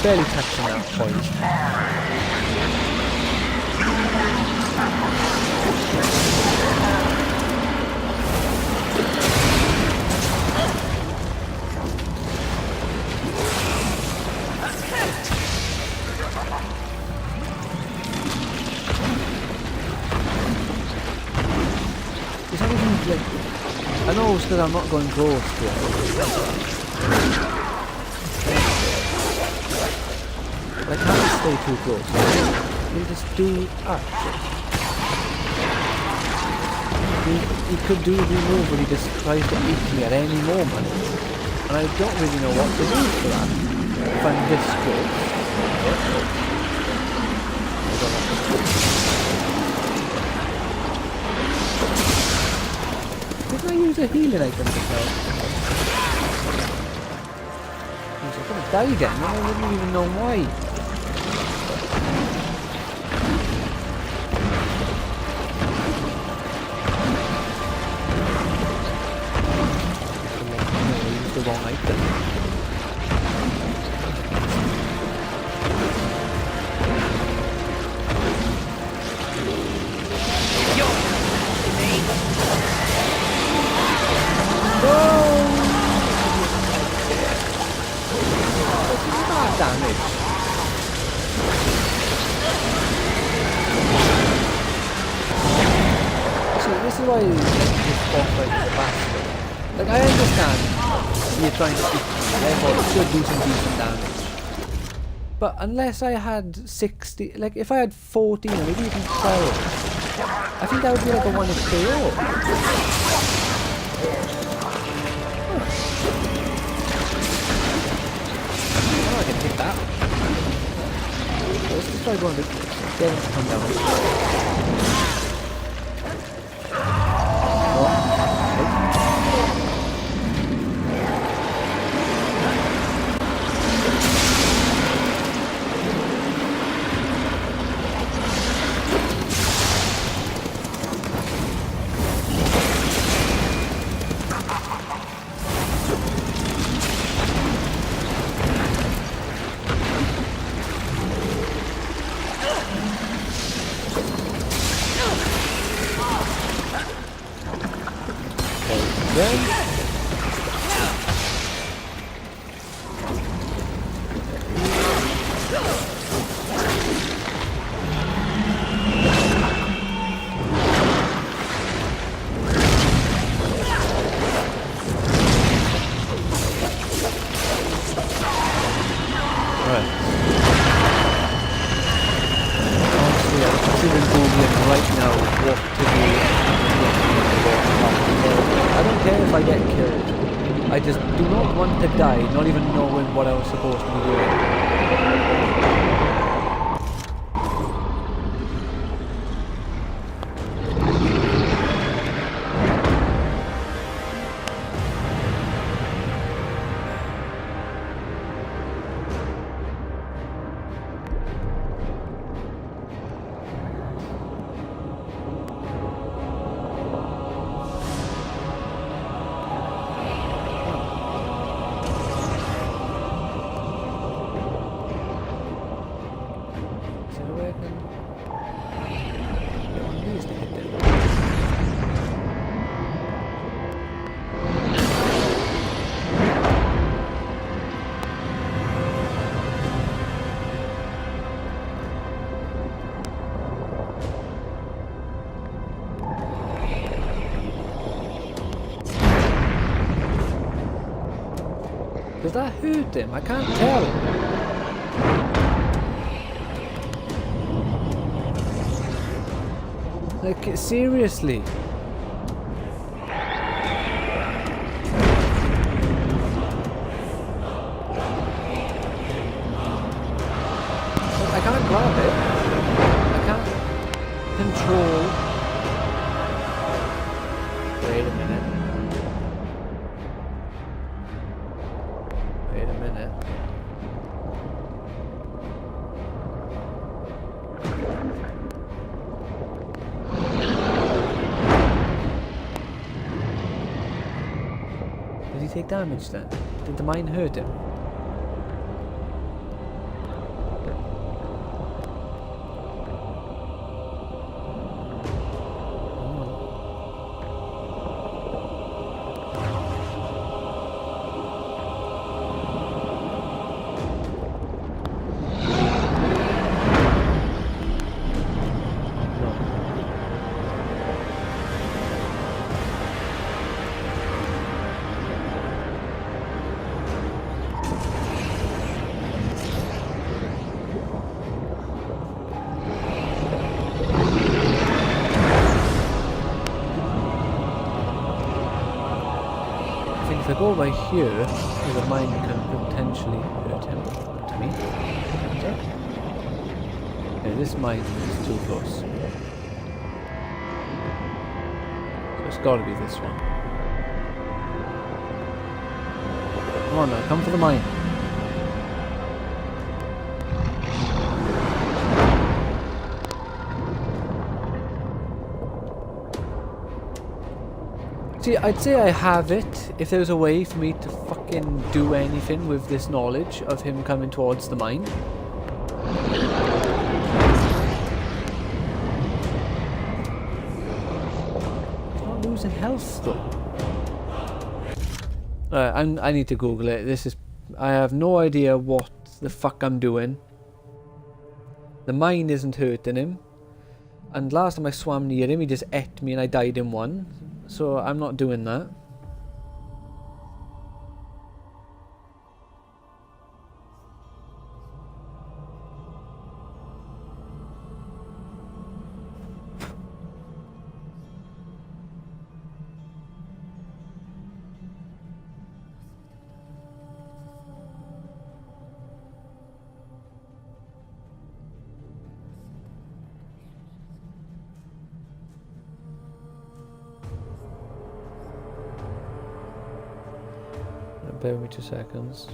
Barely touching that point. Is anything like... I know it's because I'm not going close to it. I can't stay too close. He'll just do action. He could do the move when he just tries to eat me at any moment. And I don't really know what to do for that. If I'm this close. Didn't I use a healing item just now? I'm gonna die again, and I wouldn't even know why. I used the wrong item. Damage. So this is why you get this boss fight is faster. Like I understand you're trying to beat me, therefore it should do some decent damage. But unless I had 60, like if I had 14 or maybe even 12, I think that would be like a 1-hit KO. Oh, I can hit that. Let's just try going to get him to come down. I just do not want to die, not even knowing what I was supposed to be doing. Does that hurt him? I can't tell. Like, seriously. I can't grab it. I can't control. Wait a minute. Wait a minute. Did he take damage then? Did the mine hurt him? If I go by here, the mine can potentially hurt him. To me. Yeah, this mine is too close. So it's gotta be this one. Come on now, come for the mine. See, I'd say I have it if there was a way for me to fucking do anything with this knowledge of him coming towards the mine. Not losing health though. I need to Google it. I have no idea what the fuck I'm doing. The mine isn't hurting him. And last time I swam near him, he just ate me and I died in one. So I'm not doing that. Bear with me 2 seconds.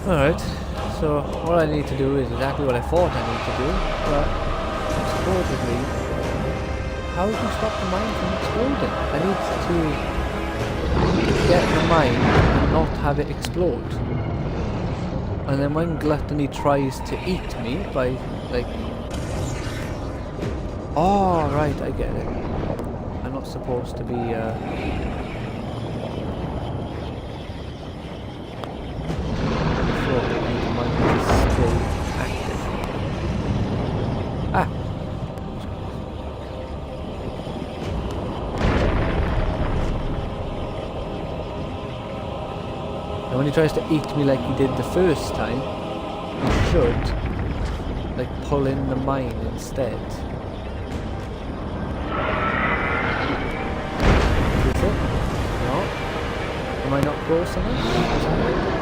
Alright, so what I need to do is exactly what I thought I need to do, but supposedly, how do you stop the mine from exploding? I need to get the mine and not have it explode. And then when Gluttony tries to eat me by, like... Oh, right, I get it. I'm not supposed to be, Ah! And when he tries to eat me like he did the first time, he should, like, pull in the mine instead. Is it? No? Am I not close enough? Is that it?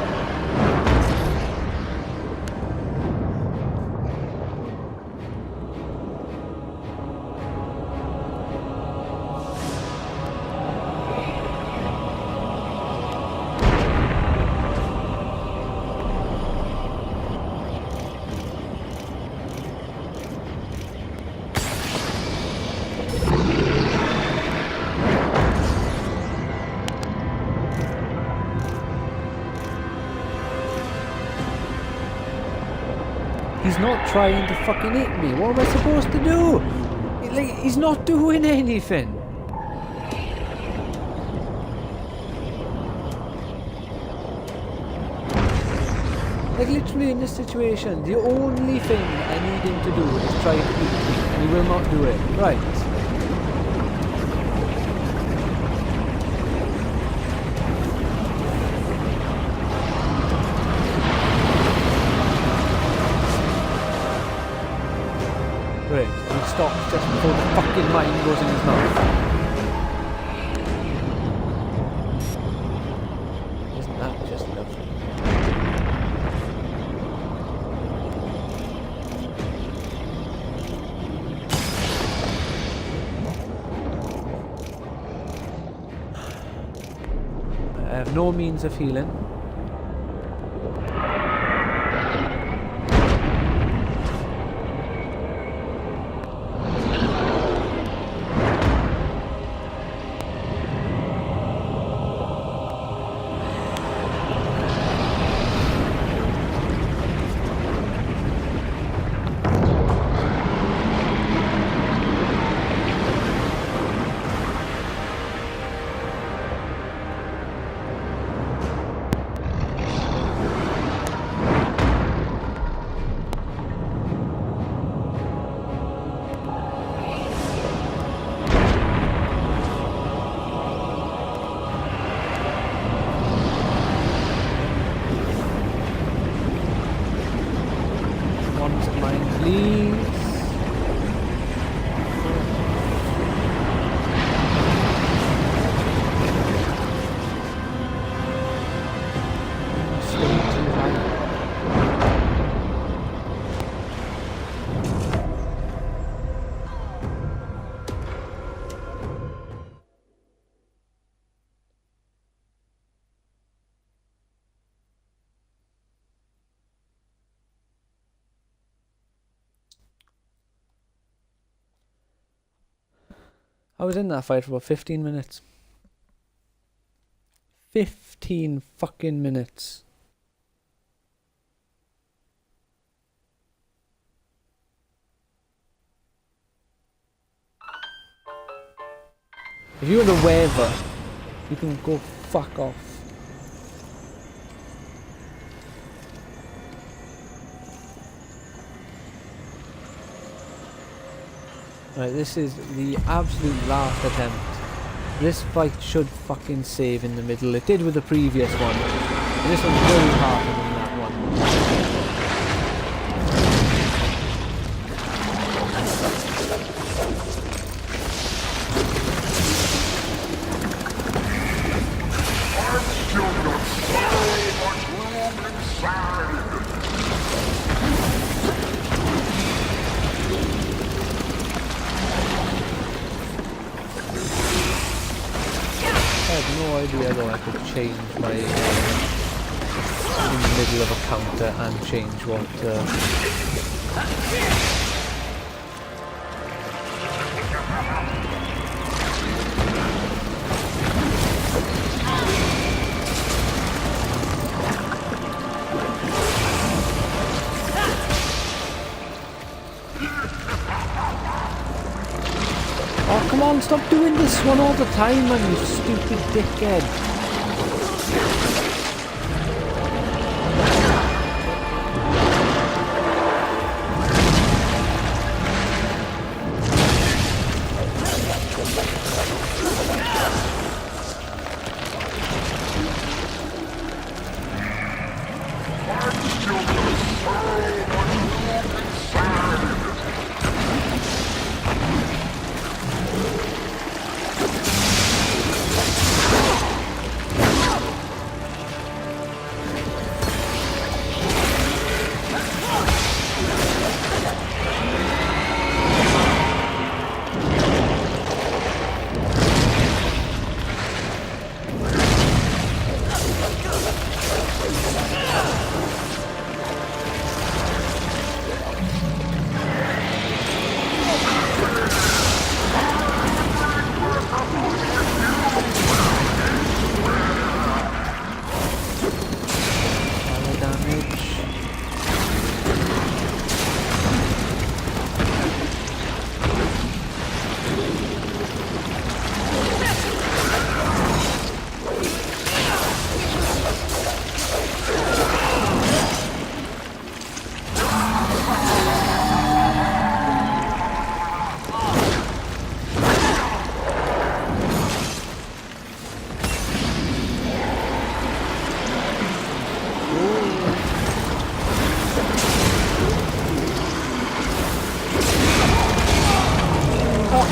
He's not trying to fucking hit me. What am I supposed to do? Like, he's not doing anything. Like, literally in this situation, the only thing I need him to do is try to eat me, and he will not do it. Right. Great, and he stops just before the fucking mine goes in his mouth. Isn't that just lovely? I have no means of healing. I was in that fight for about 15 minutes. 15 fucking minutes. If you have a waiver, you can go fuck off. Right, this is the absolute last attempt. This fight should fucking save in the middle. It did with the previous one. This one's way harder than that one. I had no idea though I could change my in the middle of a counter and change what Oh, come on, stop doing this one all the time, man, you stupid dickhead.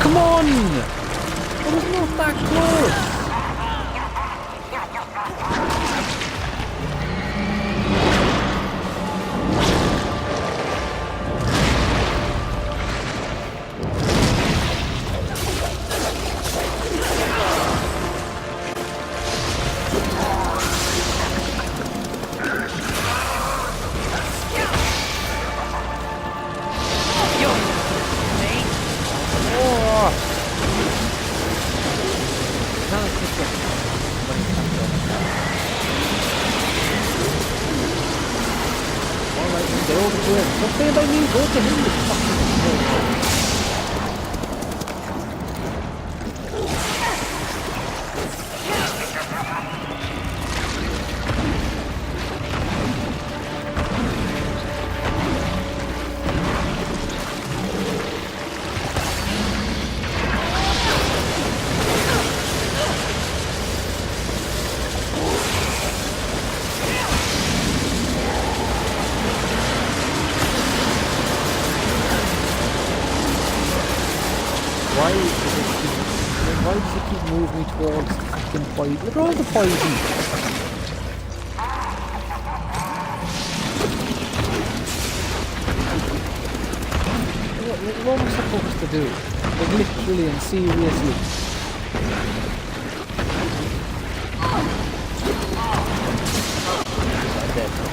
Come on! It was not that close! Don't say about me, go to him, you fucking Why does it keep moving me towards the fucking poison? Look at all the poison! What am I supposed to do? Like literally and seriously. I'm dead now.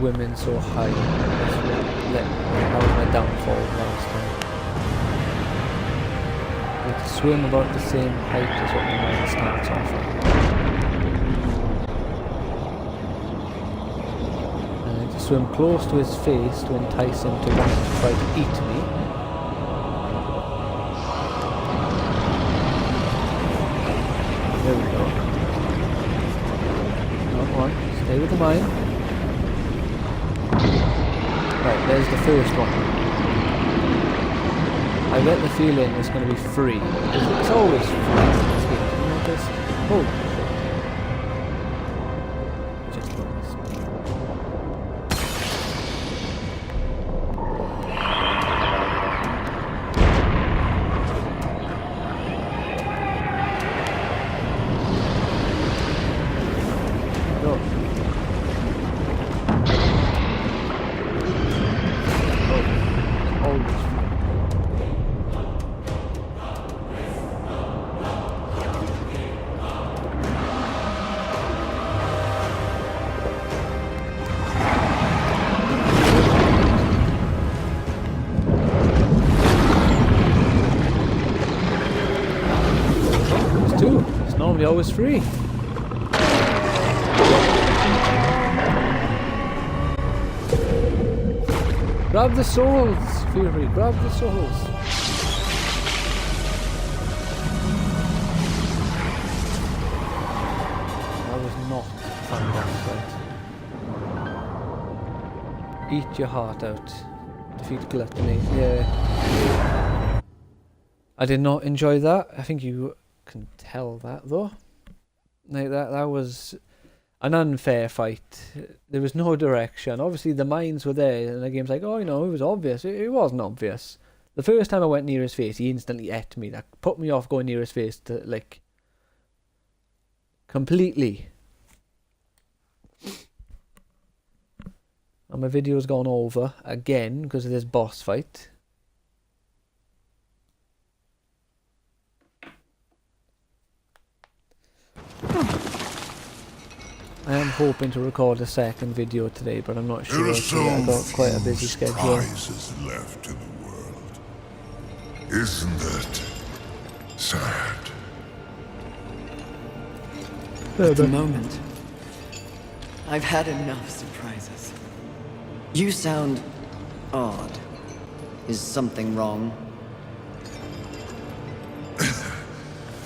swimming so high. That was my downfall last time. You have to swim about the same height as what the mine starts off at. And I have to swim close to his face to entice him to want to try to eat me. There we go. Come on, stay with the mine. Right, there's the first one. I get the feeling it's going to be free. It's always free in this game. You know this? Oh, shit. Just got this. No. It's normally always free. Grab the souls, Fury, grab the souls. That was not a fun boss fight. Eat your heart out. Defeat gluttony. Yeah. I did not enjoy that. I think you can tell that though. Like that was an unfair fight. There was no direction. Obviously the mines were there and the game's like, oh, you know, it was obvious. It wasn't obvious. The first time I went near his face, he instantly ate me. That put me off going near his face to, like, completely. And my video's gone over again because of this boss fight. I am hoping to record a second video today, but I'm not sure. There are so I've got quite a busy few schedule. surprises left in the world. Isn't that sad? At the moment, I've had enough surprises. You sound odd. Is something wrong?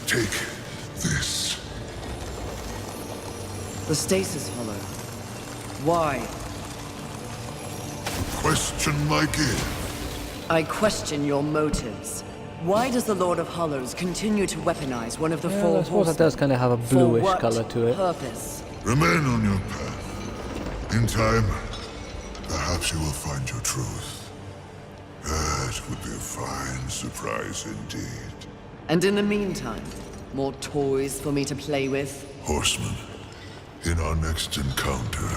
Take this. The stasis hollow. Why? Question my gift. I question your motives. Why does the Lord of Hollows continue to weaponize one of the Yeah, four I suppose horsemen? it does kind of have a For bluish what colour to it. purpose? Remain on your path. In time, perhaps you will find your truth. That would be a fine surprise indeed. And in the meantime, more toys for me to play with? Horseman, in our next encounter,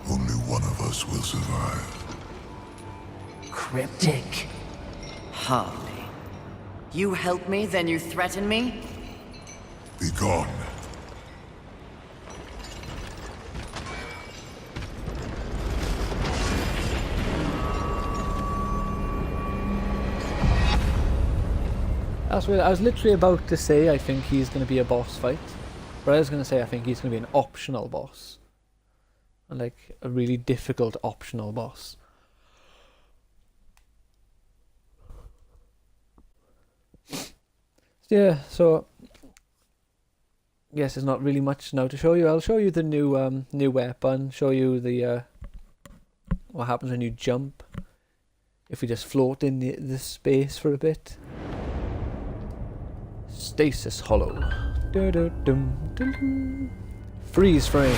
only one of us will survive. Cryptic. Hardly. You help me, then you threaten me? Be gone. That's what I was literally about to say. I think he's going to be a boss fight, but I was going to say I think he's going to be an optional boss, and like a really difficult optional boss. Yeah, so yes, there's not really much now to show you. I'll show you the new weapon. Show you the what happens when you jump. If we just float in the space for a bit. Stasis hollow. Freeze frame.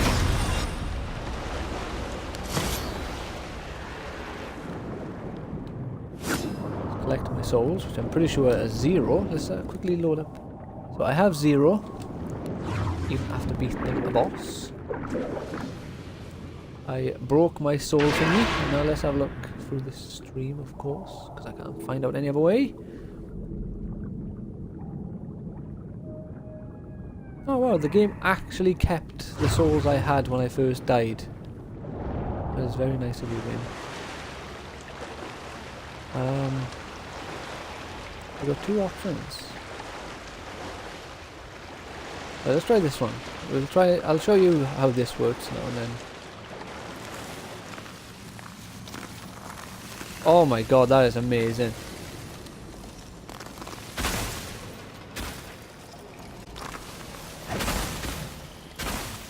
Collect my souls, which I'm pretty sure is 0. Let's quickly load up. So I have 0, even after beating the boss. I broke my soul thingy. Now let's have a look through the stream, of course, because I can't find out any other way. Oh wow, the game actually kept the souls I had when I first died. That is very nice of you, game. I've got two options. Let's try this one. I'll show you how this works now and then. Oh my god, that is amazing.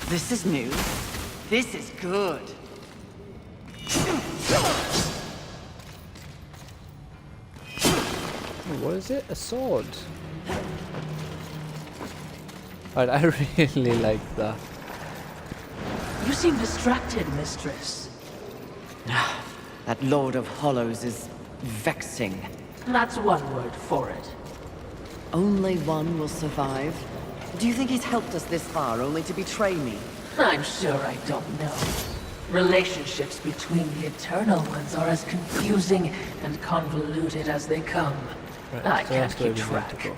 This is new. This is good. What is it? A sword? Alright, I really like that. You seem distracted, mistress. That Lord of Hollows is vexing. That's one word for it. Only one will survive? Do you think he's helped us this far only to betray me? I'm sure I don't know. Relationships between the Eternal Ones are as confusing and convoluted as they come. Right, I so can't that's where keep we want to track. go.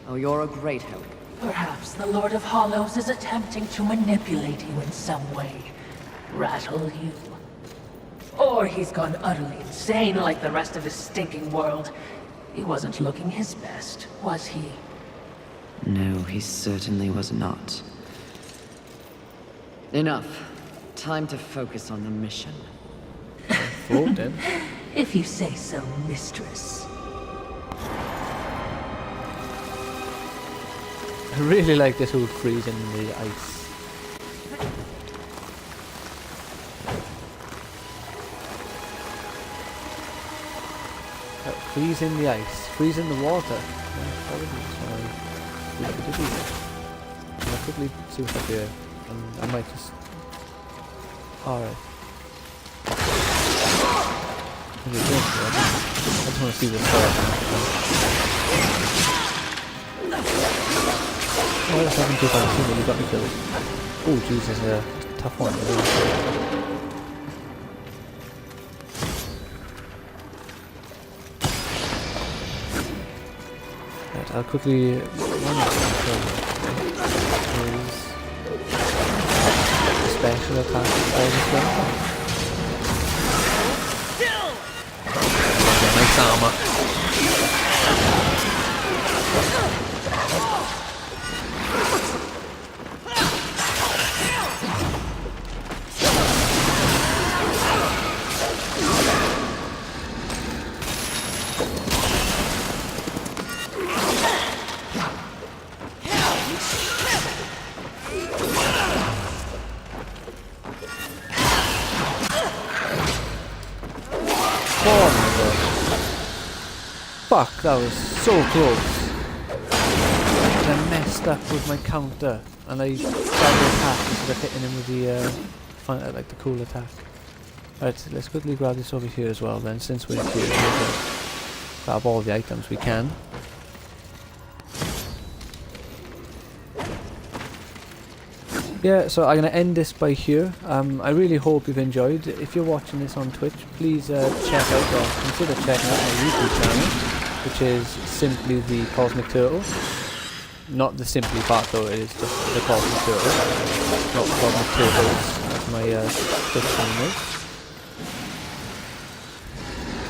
Oh, you're a great help. Perhaps the Lord of Hollows is attempting to manipulate you in some way. Rattle you. Or he's gone utterly insane like the rest of his stinking world. He wasn't looking his best, was he? No, he certainly was not. Enough. Time to focus on the mission. Floating. If you say so, mistress. I really like this whole freezing the ice. Freezing the ice, freezing the water. I'll quickly see what's up here, and I might just. Alright. I just want to see this first. Oh, that's happened too fast. You got me killed. Oh, Jesus, a tough one. Right, I'll quickly run special attack nice armor. Oh my god. Fuck, that was so close. And I messed up with my counter and I tried to attack instead of hitting him with the like the cool attack. Right, let's quickly grab this over here as well then, since we're here. We'll grab all the items we can. Yeah, so I'm going to end this by here. I really hope you've enjoyed. If you're watching this on Twitch, please check out or consider checking out my YouTube channel, which is simply the Cosmic Turtle. Not the simply part though, it is just the Cosmic Turtle. Not Cosmic Turtles, as my Twitch channel is.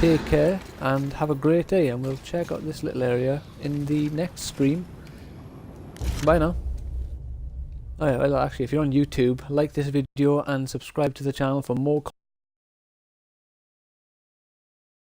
Take care and have a great day, and we'll check out this little area in the next stream. Bye now. Oh yeah, well actually if you're on YouTube, like this video and subscribe to the channel for more